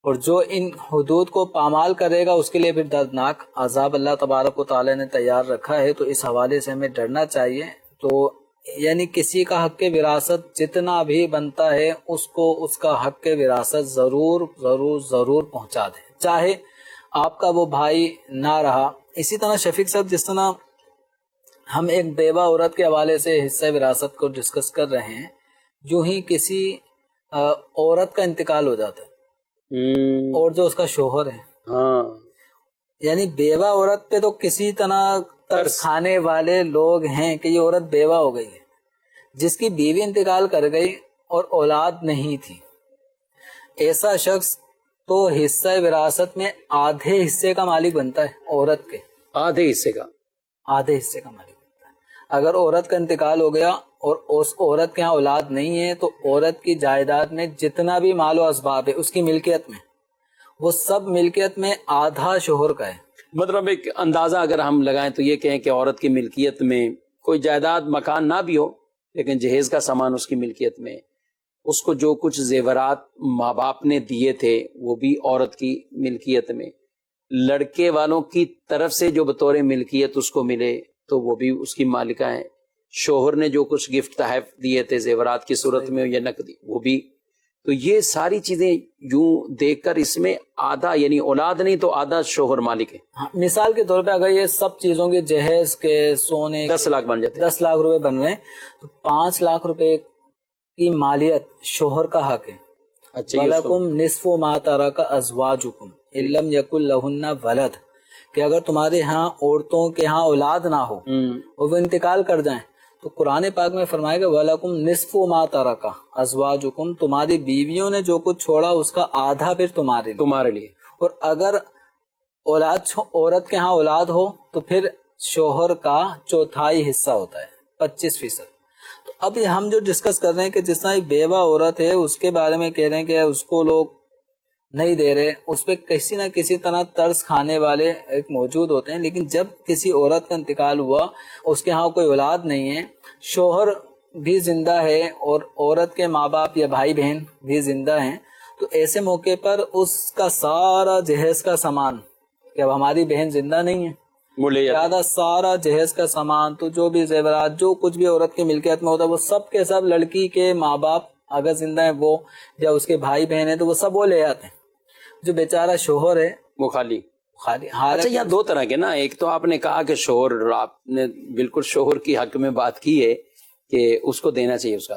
اور جو ان حدود کو پامال کرے گا اس کے لیے پھر دردناک عذاب اللہ تبارک و تعالیٰ نے تیار رکھا ہے. تو اس حوالے سے ہمیں ڈرنا چاہیے. تو یعنی کسی کا حق وراثت جتنا بھی بنتا ہے اس کو اس کا حق وراثت ضرور ضرور ضرور پہنچا دیں، چاہے آپ کا وہ بھائی نہ رہا. اسی طرح شفیق صاحب جس طرح ہم ایک بیوہ عورت کے حوالے سے حصہ وراثت کو ڈسکس کر رہے ہیں، جو ہی کسی عورت کا انتقال ہو جاتا ہے اور جو اس کا شوہر ہے، یعنی بیوہ عورت پہ تو کسی طرح ترس کھانے والے لوگ ہیں کہ یہ عورت بیوہ ہو گئی ہے. جس کی بیوی انتقال کر گئی اور اولاد نہیں تھی، ایسا شخص تو حصہ وراثت میں آدھے حصے کا مالک بنتا ہے. عورت کے آدھے حصے کا مالک بنتا ہے. اگر عورت کا انتقال ہو گیا اور اس عورت کے ہاں اولاد نہیں ہے تو عورت کی جائیداد میں جتنا بھی مال و اسباب ہے اس کی ملکیت میں، وہ سب ملکیت میں آدھا شوہر کا ہے۔ مطلب ایک اندازہ اگر ہم لگائیں تو یہ کہیں کہ عورت کی ملکیت میں کوئی جائیداد مکان نہ بھی ہو لیکن جہیز کا سامان اس کی ملکیت میں، اس کو جو کچھ زیورات ماں باپ نے دیے تھے وہ بھی عورت کی ملکیت میں، لڑکے والوں کی طرف سے جو بطور ملکیت اس کو ملے تو وہ بھی اس کی مالکہ ہیں، شوہر نے جو کچھ گفٹ تحائف دیے تھے زیورات کی صورت میں یا نقدی وہ بھی، تو یہ ساری چیزیں یوں دیکھ کر اس میں آدھا یعنی اولاد نہیں تو آدھا شوہر مالک ہے۔ ہاں، مثال کے طور پہ اگر یہ سب چیزوں کے جہیز کے سونے 10 لاکھ بن جاتے ہیں۔ 10 لاکھ روپے بن رہے ہیں تو 5 لاکھ روپے کی مالیت شوہر کا حق ہے۔ اچھا، وَلَكُمْ نِصْفُ مَا تَرَكَ أَزْوَاجُكُمْ إِن لَّمْ يَكُن لَّهُنَّ وَلَدٌ، کہ اگر تمہارے ہاں عورتوں کے ہاں اولاد نہ ہو اور وہ انتقال کر جائیں تو قرآن پاک میں فرمائے گا وَلَكُمْ نِصْفُ مَا تَرَكَ أَزْوَاجُكُمْ، تمہاری بیویوں نے جو کچھ چھوڑا اس کا آدھا پھر تمہارے لیے۔ اور اگر عورت کے ہاں اولاد ہو تو پھر شوہر کا چوتھائی حصہ ہوتا ہے 25%۔ تو اب ہم جو ڈسکس کر رہے ہیں کہ جس طرح ایک بیوہ عورت ہے اس کے بارے میں کہہ رہے ہیں کہ اس کو لوگ نہیں دے رہے، اس پہ کسی نہ کسی طرح طرز کھانے والے ایک موجود ہوتے ہیں، لیکن جب کسی عورت کا انتقال ہوا اس کے ہاں کوئی اولاد نہیں ہے، شوہر بھی زندہ ہے اور عورت کے ماں باپ یا بھائی بہن بھی زندہ ہیں، تو ایسے موقع پر اس کا سارا جہیز کا سامان، کہ اب ہماری بہن زندہ نہیں ہے، زیادہ سارا جہیز کا سامان تو جو بھی زیورات جو کچھ بھی عورت کی ملکیت میں ہوتا ہے وہ سب کے سب لڑکی کے ماں باپ اگر زندہ ہیں وہ یا اس کے بھائی بہن ہیں تو وہ سب وہ لے آتے ہیں، جو بیچارہ شوہر ہے وہ خالی۔ حالت اچھا، یہاں دو طرح کے نا، ایک تو آپ نے کہا کہ شوہر، آپ نے بالکل شوہر کی حق میں بات کی ہے کہ اس کو دینا چاہیے اس کا،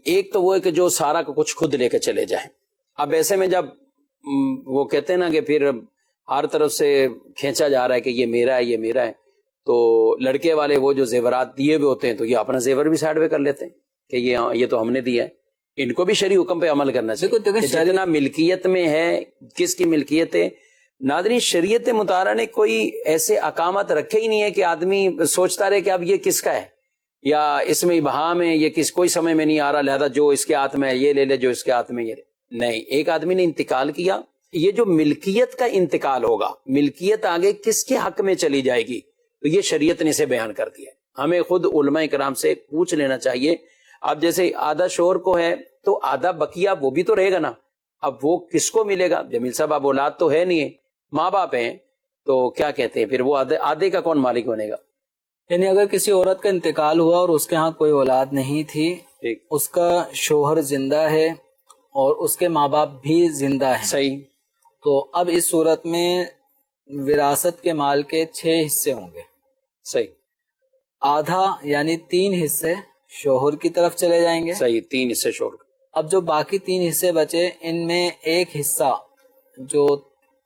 ایک تو وہ ہے کہ جو سارا کو کچھ خود لے کے چلے جائیں۔ اب ایسے میں جب وہ کہتے ہیں نا کہ پھر ہر طرف سے کھینچا جا رہا ہے کہ یہ میرا ہے یہ میرا ہے، تو لڑکے والے وہ جو زیورات دیے ہوئے ہوتے ہیں تو یہ اپنا زیور بھی سائڈ پہ کر لیتے ہیں کہ یہ تو ہم نے دیا ہے۔ ان کو بھی شرعی حکم پہ عمل کرنا چاہیے، جتنا ملکیت میں ہے، کس کی ملکیت ہے۔ ناظرین، شریعت مطالعہ نے کوئی ایسے احکامات رکھے ہی نہیں ہے کہ آدمی سوچتا رہے کہ اب یہ کس کا ہے یا اس میں ابہام ہے، یہ کوئی سمجھ میں نہیں آ رہا لہذا جو اس کے ہاتھ میں ہے یہ لے لے، جو اس کے ہاتھ میں یہ لے۔ نہیں، ایک آدمی نے انتقال کیا، یہ جو ملکیت کا انتقال ہوگا، ملکیت آگے کس کے حق میں چلی جائے گی، تو یہ شریعت نے اسے بیان کر دیا ہے۔ ہمیں خود علماء کرام سے پوچھ لینا چاہیے۔ اب جیسے آدھا شوہر کو ہے تو آدھا بقیہ وہ بھی تو رہے گا نا، اب وہ کس کو ملے گا؟ جمیل صاحب اب اولاد تو ہے نہیں ہے، ماں باپ ہیں، تو کیا کہتے ہیں پھر وہ آدھے کا کون مالک بنے گا؟ یعنی اگر کسی عورت کا انتقال ہوا اور اس کے ہاں کوئی اولاد نہیں تھی، اس کا شوہر زندہ ہے اور اس کے ماں باپ بھی زندہ ہیں، صحیح، تو اب اس صورت میں وراثت کے مال کے 6 حصے ہوں گے۔ صحیح، آدھا یعنی 3 حصے شوہر کی طرف چلے جائیں گے۔ صحیح، 3 حصے شوہر۔ اب جو باقی 3 حصے بچے ان میں ایک حصہ جو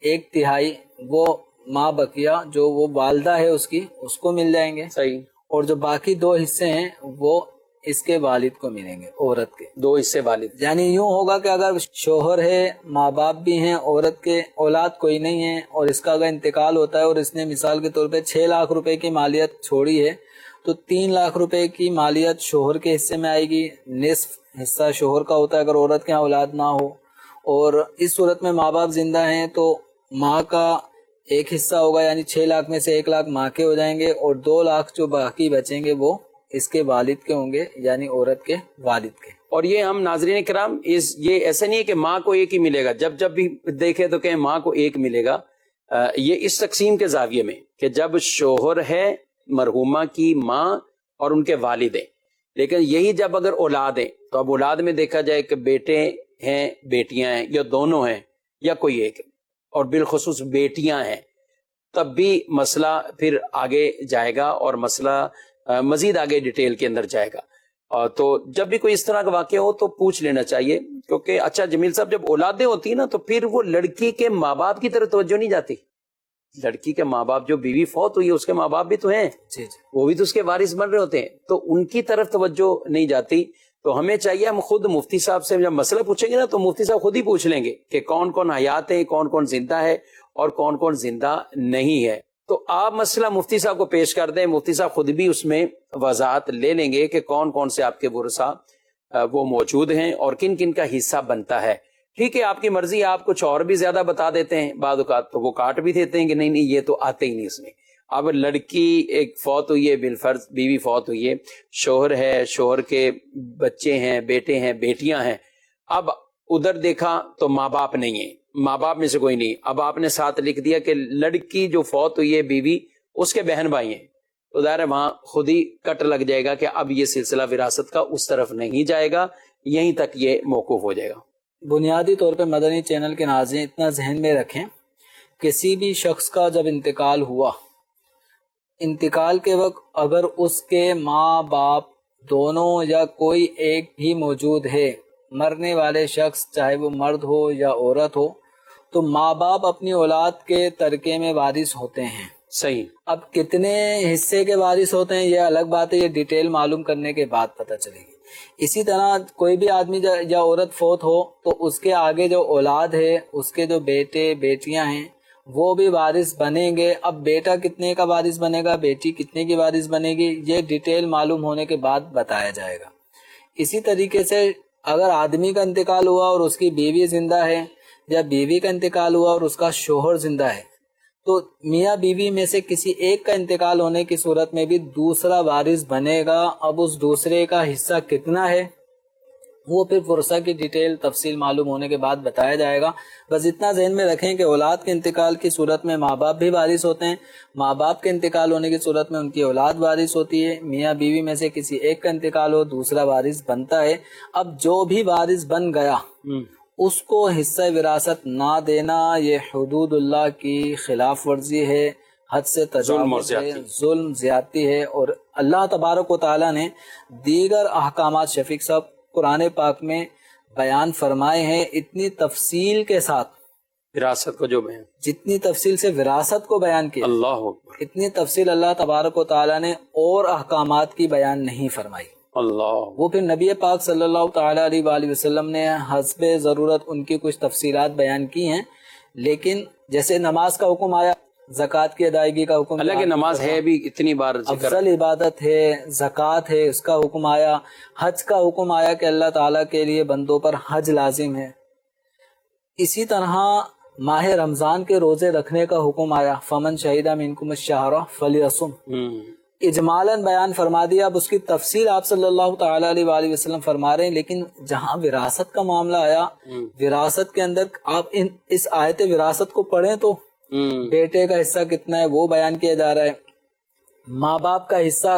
1/3 وہ ماں بقیہ جو وہ والدہ ہے اس کو مل جائیں گے، صحیح، اور جو باقی 2 حصے ہیں وہ اس کے والد کو ملیں گے، عورت کے 2 حصے والد۔ یعنی یوں ہوگا کہ اگر شوہر ہے، ماں باپ بھی ہیں، عورت کے اولاد کوئی نہیں ہے اور اس کا اگر انتقال ہوتا ہے اور اس نے مثال کے طور پہ 6 لاکھ روپے کی مالیت چھوڑی ہے تو 3 لاکھ روپے کی مالیت شوہر کے حصے میں آئے گی، نصف حصہ شوہر کا ہوتا ہے اگر عورت کے ہاں اولاد نہ ہو، اور اس صورت میں ماں باپ زندہ ہیں تو ماں کا ایک حصہ ہوگا، یعنی 6 لاکھ میں سے 1 لاکھ ماں کے ہو جائیں گے اور 2 لاکھ جو باقی بچیں گے وہ اس کے والد کے ہوں گے، یعنی عورت کے والد کے۔ اور یہ ہم ناظرین کرام یہ ایسا نہیں ہے کہ ماں کو ایک ہی ملے گا، جب بھی دیکھے تو کہیں ماں کو ایک ملے گا، یہ اس تقسیم کے زاویے میں کہ جب شوہر ہے، مرحومہ کی ماں اور ان کے والد ہیں، لیکن یہی جب اگر اولاد ہیں تو اب اولاد میں دیکھا جائے کہ بیٹے ہیں، بیٹیاں ہیں، یا دونوں ہیں یا کوئی ایک ہے، اور بالخصوص بیٹیاں ہیں، تب بھی مسئلہ پھر آگے جائے گا اور مسئلہ مزید آگے ڈیٹیل کے اندر جائے گا۔ تو جب بھی کوئی اس طرح کا واقعہ ہو تو پوچھ لینا چاہیے، کیونکہ اچھا جمیل صاحب جب اولادیں ہوتی ہیں نا تو پھر وہ لڑکی کے ماں باپ کی طرف توجہ نہیں جاتی، لڑکی کے ماں باپ جو بیوی فوت ہوئی ہے اس کے ماں باپ بھی تو ہیں، وہ بھی تو اس کے وارث بن رہے ہوتے ہیں، تو ان کی طرف توجہ نہیں جاتی۔ تو ہمیں چاہیے ہم خود مفتی صاحب سے جب مسئلہ پوچھیں گے نا تو مفتی صاحب خود ہی پوچھ لیں گے کہ کون کون حیات ہیں، کون کون زندہ ہے اور کون کون زندہ نہیں ہے۔ تو آپ مسئلہ مفتی صاحب کو پیش کر دیں، مفتی صاحب خود بھی اس میں وضاحت لے لیں گے کہ کون کون سے آپ کے ورثہ وہ موجود ہیں اور کن کن کا حصہ بنتا ہے۔ ٹھیک ہے، آپ کی مرضی، آپ کچھ اور بھی زیادہ بتا دیتے ہیں، بعض اوقات تو وہ کاٹ بھی دیتے ہیں کہ نہیں نہیں یہ تو آتے ہی نہیں اس میں۔ اب لڑکی ایک فوت ہوئی ہے بالفرض، بیوی فوت ہوئی ہے، شوہر ہے، شوہر کے بچے ہیں، بیٹے ہیں، بیٹیاں ہیں، اب ادھر دیکھا تو ماں باپ نہیں ہے، ماں باپ میں سے کوئی نہیں، اب آپ نے ساتھ لکھ دیا کہ لڑکی جو فوت ہوئی ہے بیوی، اس کے بہن بھائی ہیں، تو ظاہر ہے وہاں خود ہی کٹ لگ جائے گا کہ اب یہ سلسلہ وراثت کا اس طرف نہیں جائے گا، یہیں تک یہ موقوف ہو جائے گا۔ بنیادی طور پہ مدنی چینل کے ناظرین اتنا ذہن میں رکھیں، کسی بھی شخص کا جب انتقال ہوا، انتقال کے وقت اگر اس کے ماں باپ دونوں یا کوئی ایک بھی موجود ہے، مرنے والے شخص چاہے وہ مرد ہو یا عورت ہو، تو ماں باپ اپنی اولاد کے ترکے میں وارث ہوتے ہیں۔ صحیح۔ اب کتنے حصے کے وارث ہوتے ہیں یہ الگ بات ہے، یہ ڈیٹیل معلوم کرنے کے بعد پتہ چلے گی۔ اسی طرح کوئی بھی آدمی یا عورت فوت ہو تو اس کے آگے جو اولاد ہے، اس کے جو بیٹے بیٹیاں ہیں وہ بھی وارث بنیں گے۔ اب بیٹا کتنے کا وارث بنے گا، بیٹی کتنے کی وارث بنے گی، یہ ڈیٹیل معلوم ہونے کے بعد بتایا جائے گا۔ اسی طریقے سے اگر آدمی کا انتقال ہوا اور اس کی بیوی زندہ ہے، یا بیوی کا انتقال ہوا اور اس کا شوہر زندہ ہے، تو میاں بیوی میں سے کسی ایک کا انتقال ہونے کی صورت میں بھی دوسرا وارث بنے گا۔ اب اس دوسرے کا حصہ کتنا ہے وہ پھر ورثہ کی ڈیٹیل تفصیل معلوم ہونے کے بعد بتایا جائے گا۔ بس اتنا ذہن میں رکھیں کہ اولاد کے انتقال کی صورت میں ماں باپ بھی وارث ہوتے ہیں، ماں باپ کے انتقال ہونے کی صورت میں ان کی اولاد وارث ہوتی ہے، میاں بیوی میں سے کسی ایک کا انتقال ہو دوسرا وارث بنتا ہے۔ اب جو بھی وارث بن گیا اس کو حصہ وراثت نہ دینا یہ حدود اللہ کی خلاف ورزی ہے، حد سے تجاوز ہے، ظلم زیادتی ہے۔ اور اللہ تبارک و تعالیٰ نے دیگر احکامات شفیق صاحب قرآن پاک میں بیان فرمائے ہیں، اتنی تفصیل کے ساتھ وراثت کو جو بیان، جتنی تفصیل سے وراثت کو بیان کیا، اللہ اکبر، اتنی تفصیل اللہ تبارک و تعالیٰ نے اور احکامات کی بیان نہیں فرمائی۔ اللہ، وہ پھر نبی پاک صلی اللہ تعالیٰ علیہ وآلہ وسلم نے حسب ضرورت ان کی کچھ تفصیلات بیان کی ہیں، لیکن جیسے نماز کا حکم آیا، زکوٰۃ کی ادائیگی کا حکم، اللہ کی نماز ہے بھی اتنی بار ذکر، افضل عبادت ہے، زکوٰۃ ہے اس کا حکم آیا، حج کا حکم آیا کہ اللہ تعالیٰ کے لیے بندوں پر حج لازم ہے۔ اسی طرح ماہ رمضان کے روزے رکھنے کا حکم آیا، فمن شہید منکم الشہر فلیصم، اجمالاً بیان فرما دیا۔ اب اس کی تفصیل آپ صلی اللہ تعالیٰ علیہ وآلہ وسلم فرما رہے ہیں، لیکن جہاں وراثت کا معاملہ آیا، وراثت کے اندر آپ اس آیت وراثت کو پڑھیں تو بیٹے کا حصہ کتنا ہے وہ بیان کیا جا رہا ہے، ماں باپ کا حصہ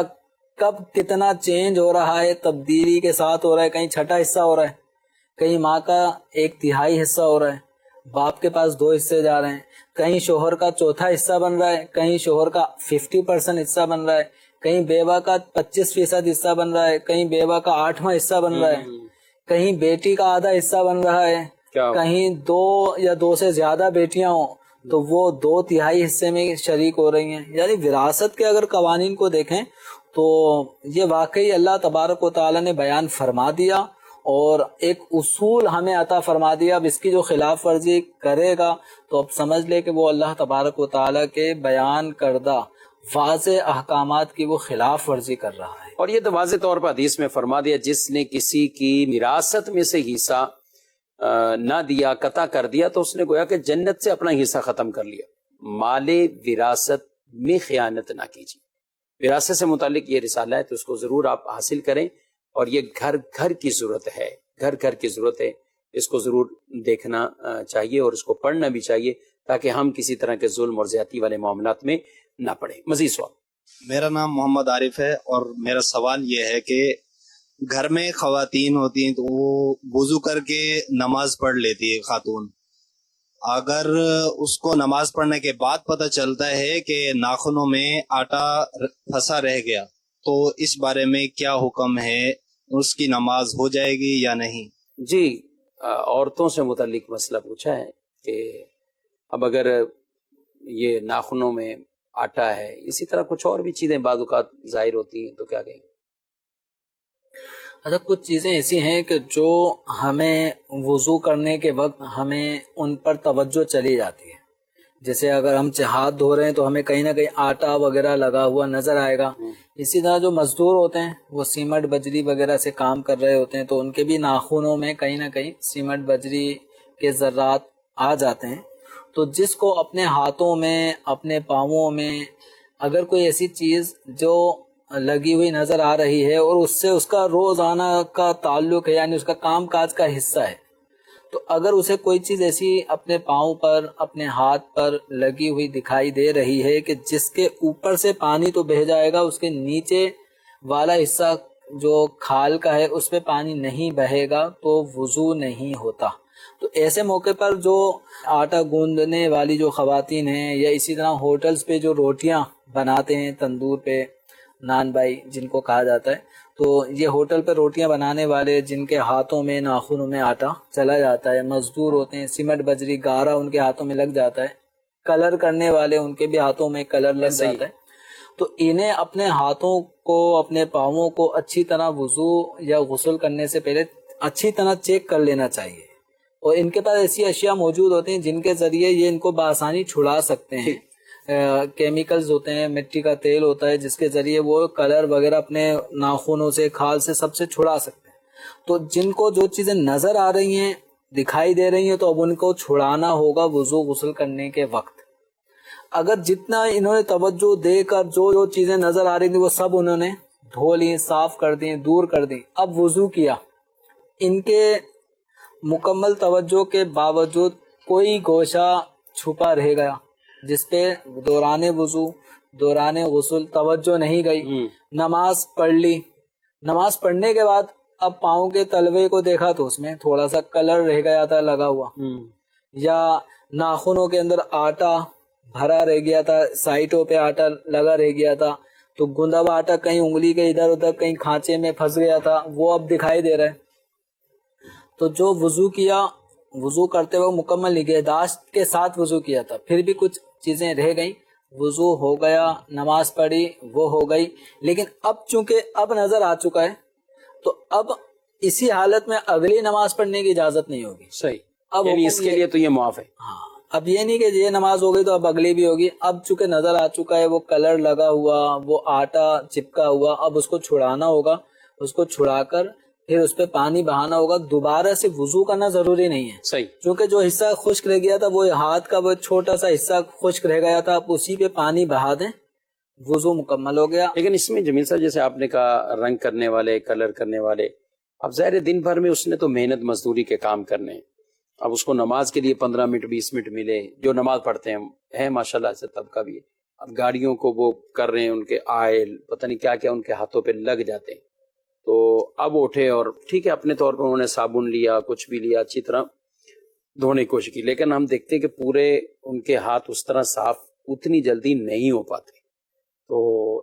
کب کتنا چینج ہو رہا ہے، تبدیلی کے ساتھ ہو رہا ہے، کہیں چھٹا حصہ ہو رہا ہے، کہیں ماں کا 1/3 حصہ ہو رہا ہے، باپ کے پاس 2 حصے جا رہے ہیں، کہیں شوہر کا 1/4 حصہ بن رہا ہے، کہیں شوہر کا 50% حصہ بن رہا ہے، کہیں بیوہ کا 25% حصہ بن رہا ہے، کہیں بیوہ کا 8واں حصہ بن رہا ہے، کہیں بیٹی کا آدھا حصہ بن رہا ہے، کہیں 2 یا 2 سے زیادہ بیٹیاں ہوں تو وہ 2/3 حصے میں شریک ہو رہی ہیں۔ یعنی وراثت کے اگر قوانین کو دیکھیں تو یہ واقعی اللہ تبارک و تعالیٰ نے بیان فرما دیا اور ایک اصول ہمیں عطا فرما دیا۔ اب اس کی جو خلاف ورزی کرے گا تو اب سمجھ لے کہ وہ اللہ تبارک و تعالیٰ کے بیان کردہ واضح احکامات کی وہ خلاف ورزی کر رہا ہے۔ اور یہ تو واضح طور پر حدیث میں فرما دیا، جس نے کسی کی وراثت میں سے حصہ نہ دیا، قطع کر دیا، تو اس نے گویا کہ جنت سے اپنا حصہ ختم کر لیا۔ مال وراثت میں خیانت نہ کیجیے۔ وراثت سے متعلق یہ رسالہ ہے تو اس کو ضرور آپ حاصل کریں، اور یہ گھر گھر کی ضرورت ہے، گھر گھر کی ضرورت ہے، اس کو ضرور دیکھنا چاہیے اور اس کو پڑھنا بھی چاہیے تاکہ ہم کسی طرح کے ظلم اور زیادتی والے معاملات میں نہ پڑیں۔ مزید سوال۔ میرا نام محمد عارف ہے اور میرا سوال یہ ہے کہ گھر میں خواتین ہوتی ہیں تو وہ وضو کر کے نماز پڑھ لیتی ہے خاتون، اگر اس کو نماز پڑھنے کے بعد پتہ چلتا ہے کہ ناخنوں میں آٹا پھنسا رہ گیا تو اس بارے میں کیا حکم ہے، اس کی نماز ہو جائے گی یا نہیں؟ جی، عورتوں سے متعلق مسئلہ پوچھا ہے کہ اب اگر یہ ناخنوں میں آٹا ہے، اسی طرح کچھ اور بھی چیزیں بعض اوقات ظاہر ہوتی ہیں تو کیا کہیں گے؟ اچھا، کچھ چیزیں ایسی ہیں کہ جو ہمیں وضو کرنے کے وقت ہمیں ان پر توجہ چلی جاتی ہے، جیسے اگر ہم ہاتھ دھو رہے ہیں تو ہمیں کہیں نہ کہیں آٹا وغیرہ لگا ہوا نظر آئے گا. اسی طرح جو مزدور ہوتے ہیں وہ سیمنٹ بجری وغیرہ سے کام کر رہے ہوتے ہیں تو ان کے بھی ناخنوں میں کہیں نہ کہیں سیمنٹ بجری کے ذرات آ جاتے ہیں. تو جس کو اپنے ہاتھوں میں اپنے پاؤں میں اگر کوئی ایسی چیز جو لگی ہوئی نظر آ رہی ہے اور اس سے اس کا روزانہ کا تعلق ہے یعنی اس کا کام کاج کا حصہ ہے تو اگر اسے کوئی چیز ایسی اپنے پاؤں پر اپنے ہاتھ پر لگی ہوئی دکھائی دے رہی ہے کہ جس کے اوپر سے پانی تو بہہ جائے گا اس کے نیچے والا حصہ جو کھال کا ہے اس پہ پانی نہیں بہے گا تو وضو نہیں ہوتا. تو ایسے موقع پر جو آٹا گوندنے والی جو خواتین ہیں یا اسی طرح ہوٹلز پہ جو روٹیاں بناتے ہیں تندور پہ نان بائی جن کو کہا جاتا ہے تو یہ ہوٹل پہ روٹیاں بنانے والے جن کے ہاتھوں میں ناخنوں میں آٹا چلا جاتا ہے مزدور ہوتے ہیں سیمنٹ بجری گارا ان کے ہاتھوں میں لگ جاتا ہے کلر کرنے والے ان کے بھی ہاتھوں میں کلر لگ جاتا ہے تو انہیں اپنے ہاتھوں کو اپنے پاؤں کو اچھی طرح وضو یا غسل کرنے سے پہلے اچھی طرح چیک کر لینا چاہیے اور ان کے پاس ایسی اشیاء موجود ہوتی ہیں جن کے ذریعے یہ ان کو بآسانی چھڑا سکتے ہیں. کیمیکلز ہوتے ہیں مٹی کا تیل ہوتا ہے جس کے ذریعے وہ کلر وغیرہ اپنے ناخنوں سے کھال سے سب سے چھڑا سکتے ہیں. تو جن کو جو چیزیں نظر آ رہی ہیں دکھائی دے رہی ہیں تو اب ان کو چھڑانا ہوگا وضو غسل کرنے کے وقت. اگر جتنا انہوں نے توجہ دے کر جو چیزیں نظر آ رہی تھیں وہ سب انہوں نے دھو لی صاف کر دی دور کر دی اب وضو کیا ان کے مکمل توجہ کے باوجود کوئی گوشہ چھپا رہ گیا جس پہ دوران وضو دوران غسل توجہ نہیں گئی نماز پڑھ لی نماز پڑھنے کے بعد اب پاؤں کے تلوے کو دیکھا تو اس میں تھوڑا سا کلر رہ گیا تھا لگا ہوا یا ناخنوں کے اندر آٹا بھرا رہ گیا تھا سائٹوں پہ آٹا لگا رہ گیا تھا تو گندا ہوا آٹا کہیں انگلی کے ادھر ادھر کہیں کھانچے میں پھنس گیا تھا وہ اب دکھائی دے رہا ہے. تو جو وضو کیا وضو کرتے ہوئے مکمل نگہداشت کے ساتھ وضو کیا تھا پھر بھی کچھ چیزیں رہ گئی وضو ہو گیا نماز پڑھی وہ ہو گئی لیکن اب چونکہ اب نظر آ چکا ہے تو اب اسی حالت میں اگلی نماز پڑھنے کی اجازت نہیں ہوگی. صحیح. اب یعنی اس کے لیے تو یہ معاف ہے. ہاں اب یہ نہیں کہ یہ نماز ہو گئی تو اب اگلی بھی ہوگی اب چونکہ نظر آ چکا ہے وہ کلر لگا ہوا وہ آٹا چپکا ہوا اب اس کو چھڑانا ہوگا اس کو چھڑا کر پھر اس پہ پانی بہانا ہوگا. دوبارہ سے وضو کرنا ضروری نہیں ہے. صحیح. کیونکہ جو حصہ خشک رہ گیا تھا وہ ہاتھ کا وہ چھوٹا سا حصہ خشک رہ گیا تھا آپ اسی پہ پانی بہا دیں وضو مکمل ہو گیا. لیکن اس میں جمیل صاحب جیسے آپ نے کہا رنگ کرنے والے کلر کرنے والے اب ظاہر دن بھر میں اس نے تو محنت مزدوری کے کام کرنے ہیں. اب اس کو نماز کے لیے 15 منٹ 20 منٹ ملے جو نماز پڑھتے ہیں ماشاءاللہ سے طبقہ بھی ہے. اب گاڑیوں کو وہ کر رہے ہیں ان کے آئل پتہ نہیں کیا کیا ان کے ہاتھوں پہ لگ جاتے ہیں تو اب اٹھے اور ٹھیک ہے اپنے طور پر انہوں نے صابن لیا کچھ بھی لیا اچھی طرح دھونے کی کوشش کی لیکن ہم دیکھتے ہیں کہ پورے ان کے ہاتھ اس طرح صاف اتنی جلدی نہیں ہو پاتے تو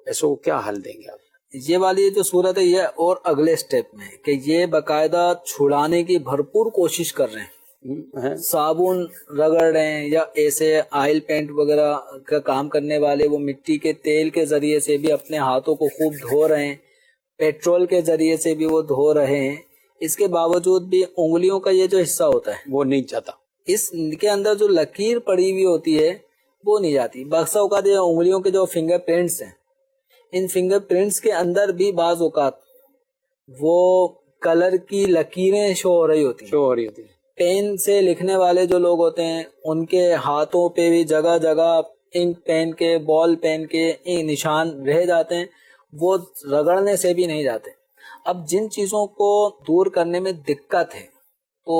ایسا کو کیا حل دیں گے آپ؟ یہ والی جو صورت ہے یہ اور اگلے سٹیپ میں کہ یہ باقاعدہ چھڑانے کی بھرپور کوشش کر رہے ہیں صابن رگڑ رہے ہیں یا ایسے آئل پینٹ وغیرہ کا کام کرنے والے وہ مٹی کے تیل کے ذریعے سے بھی اپنے ہاتھوں کو خوب دھو رہے ہیں پیٹرول کے ذریعے سے بھی وہ دھو رہے ہیں. اس کے باوجود بھی انگلیوں کا یہ جو حصہ ہوتا ہے وہ نہیں جاتا اس کے اندر جو لکیر پڑی ہوئی ہوتی ہے وہ نہیں جاتی. بعض اوقات یہ انگلیوں کے جو فنگر پرنٹس ہیں ان فنگر پرنٹس کے اندر بھی بعض اوقات وہ کلر کی لکیریں شو ہو رہی ہوتی ہیں. پین سے لکھنے والے جو لوگ ہوتے ہیں ان کے ہاتھوں پہ بھی جگہ جگہ انک پین کے بال پین کے نشان رہ جاتے ہیں وہ رگڑنے سے بھی نہیں جاتے. اب جن چیزوں کو دور کرنے میں دقت ہے تو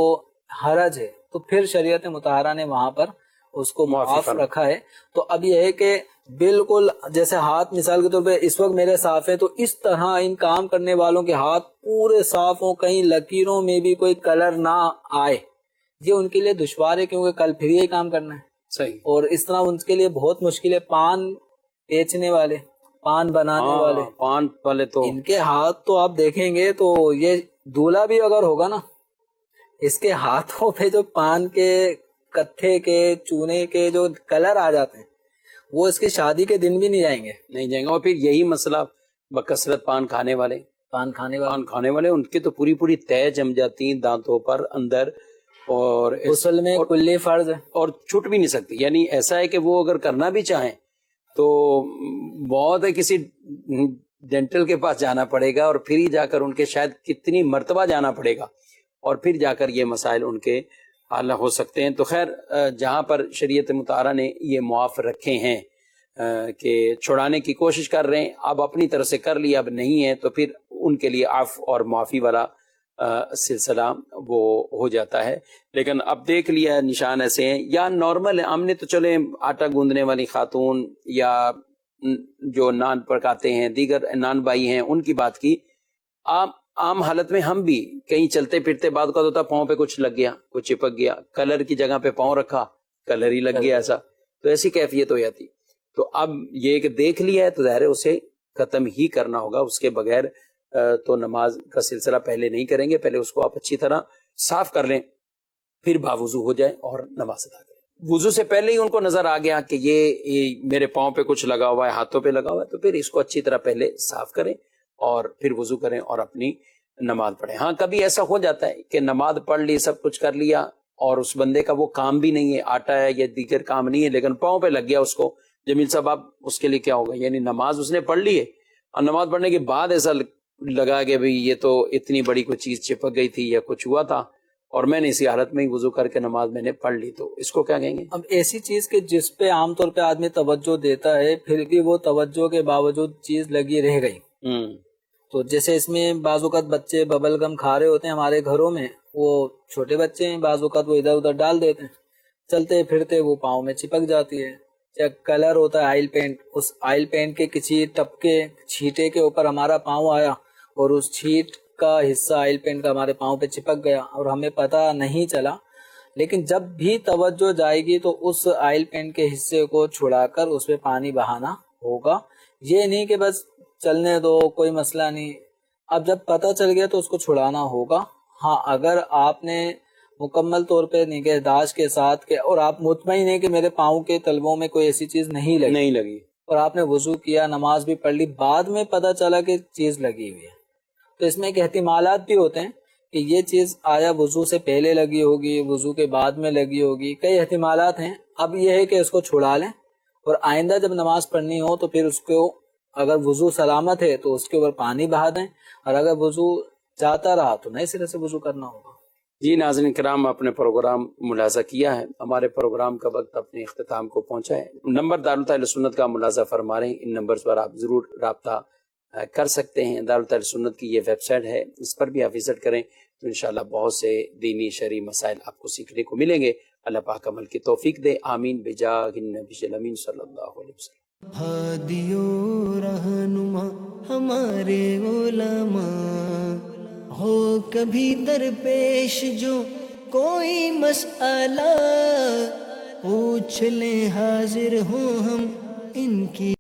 حرج ہے تو پھر شریعت مطہرہ نے وہاں پر اس کو معاف رکھا ہے. تو اب یہ ہے کہ بالکل جیسے ہاتھ مثال کے طور پہ اس وقت میرے صاف ہے تو اس طرح ان کام کرنے والوں کے ہاتھ پورے صاف ہوں کہیں لکیروں میں بھی کوئی کلر نہ آئے. یہ ان کے لیے دشوار ہے کیونکہ کل پھر یہی کام کرنا ہے. صحیح. اور اس طرح ان کے لیے بہت مشکل ہے. پان بیچنے والے پان بنانے والے پان والے تو ان کے ہاتھ تو آپ دیکھیں گے تو یہ دولہا بھی اگر ہوگا نا اس کے ہاتھوں پہ جو پان کے کتھے کے چونے کے جو کلر آ جاتے ہیں وہ اس کے شادی کے دن بھی نہیں جائیں گے. اور پھر یہی مسئلہ بکثرت پان کھانے والے ان کے تو پوری پوری تہ جم جاتی ہیں دانتوں پر اندر اور غسل میں کلی فرض ہے اور چھوٹ بھی نہیں سکتی. یعنی ایسا ہے کہ وہ اگر کرنا بھی چاہیں تو بہت ہے کسی ڈینٹل کے پاس جانا پڑے گا اور پھر ہی جا کر ان کے شاید کتنی مرتبہ جانا پڑے گا اور پھر جا کر یہ مسائل ان کے حل ہو سکتے ہیں. تو خیر جہاں پر شریعت مطہرہ نے یہ معاف رکھے ہیں کہ چھڑانے کی کوشش کر رہے ہیں، اب اپنی طرف سے کر لیا، اب نہیں ہے، تو پھر ان کے لیے عفو اور معافی والا سلسلہ وہ ہو جاتا ہے. لیکن اب دیکھ لیا نشان ایسے ہیں یا نارمل ہے. ہم نے تو چلے آٹا گوندنے والی خاتون یا جو نان پکاتے ہیں، دیگر نان بائی ہیں، ان کی بات کی. عام حالت میں ہم بھی کہیں چلتے پھرتے بعد کا ہوتا پاؤں پہ کچھ لگ گیا، کچھ چپک گیا، کلر کی جگہ پہ پاؤں رکھا، کلر ہی لگ گیا، ایسا تو ایسی کیفیت ہو جاتی. تو اب یہ کہ دیکھ لیا ہے تو ظاہر ہے اسے ختم ہی کرنا ہوگا، اس کے بغیر تو نماز کا سلسلہ پہلے نہیں کریں گے. پہلے اس کو آپ اچھی طرح صاف کر لیں، پھر باوضو ہو جائے اور نماز ادا کریں. وضو سے پہلے ہی ان کو نظر آ گیا کہ یہ میرے پاؤں پہ کچھ لگا ہوا ہے، ہاتھوں پہ لگا ہوا ہے، تو پھر اس کو اچھی طرح پہلے صاف کریں اور پھر وضو کریں اور اپنی نماز پڑھیں. ہاں کبھی ایسا ہو جاتا ہے کہ نماز پڑھ لی، سب کچھ کر لیا اور اس بندے کا وہ کام بھی نہیں ہے، آٹا ہے یا دیگر کام نہیں ہے، لیکن پاؤں پہ لگ گیا اس کو. جمیل صاحب آپ اس کے لیے کیا ہوگا؟ یعنی نماز اس نے پڑھ لی ہے اور نماز پڑھنے کے بعد ایسا لگا کہ بھئی یہ تو اتنی بڑی کوئی چیز چپک گئی تھی یا کچھ ہوا تھا اور میں نے اسی حالت میں ہی وضو کر کے نماز میں نے پڑھ لی، تو اس کو کیا کہیں گے؟ اب ایسی چیز کہ جس پہ عام طور پہ آدمی توجہ دیتا ہے، پھر بھی وہ توجہ کے باوجود چیز لگی رہ گئی. تو جیسے اس میں بعض اوقات بچے ببل گم کھا رہے ہوتے ہیں ہمارے گھروں میں، وہ چھوٹے بچے ہیں، بعض اوقات وہ ادھر ادھر ڈال دیتے ہیں، چلتے پھرتے وہ پاؤں میں چپک جاتی ہے. یا کلر ہوتا ہے آئل پینٹ، اس آئل پینٹ کے کسی ٹپکے چھیٹے کے اوپر ہمارا پاؤں آیا اور اس چھیٹ کا حصہ آئل پینٹ کا ہمارے پاؤں پہ چپک گیا اور ہمیں پتہ نہیں چلا. لیکن جب بھی توجہ جائے گی تو اس آئل پینٹ کے حصے کو چھڑا کر اس پہ پانی بہانا ہوگا. یہ نہیں کہ بس چلنے دو کوئی مسئلہ نہیں، اب جب پتہ چل گیا تو اس کو چھڑانا ہوگا. ہاں اگر آپ نے مکمل طور پہ نگہداشت کے ساتھ کہ اور آپ مطمئن ہیں کہ میرے پاؤں کے تلووں میں کوئی ایسی چیز نہیں لگی اور آپ نے وضو کیا، نماز بھی پڑھ لی، بعد میں پتہ چلا کہ چیز لگی ہوئی ہے، تو اس میں ایک احتمالات بھی ہوتے ہیں کہ یہ چیز آیا وضو سے پہلے لگی ہوگی، وضو کے بعد میں لگی ہوگی، کئی احتمالات ہیں. اب یہ ہے کہ اس کو چھڑا لیں اور آئندہ جب نماز پڑھنی ہو تو پھر اس کو اگر وضو سلامت ہے تو اس کے اوپر پانی بہا دیں، اور اگر وضو جاتا رہا تو نئے سرے سے وضو کرنا ہوگا. جی ناظرین کرام، اپنے پروگرام ملاحظہ کیا ہے، ہمارے پروگرام کا وقت اپنے اختتام کو پہنچا ہے. نمبر دارالتحفظ سنت کا ملاحظہ فرما رہے ہیں، ان نمبرز پر آپ ضرور رابطہ کر سکتے ہیں. دارالتحفظ سنت کی یہ ویب سائٹ ہے، اس پر بھی آپ وزٹ کریں تو انشاءاللہ بہت سے دینی شرعی مسائل آپ کو سیکھنے کو ملیں گے. اللہ پاک عمل کی توفیق دے، آمین بجاہ النبی الامین صلی اللہ علیہ وسلم. ہادیو رہنما ہمارے علماء، ہو کبھی درپیش جو کوئی مسئلہ، پوچھ لیں حاضر ہوں ہم ان کی.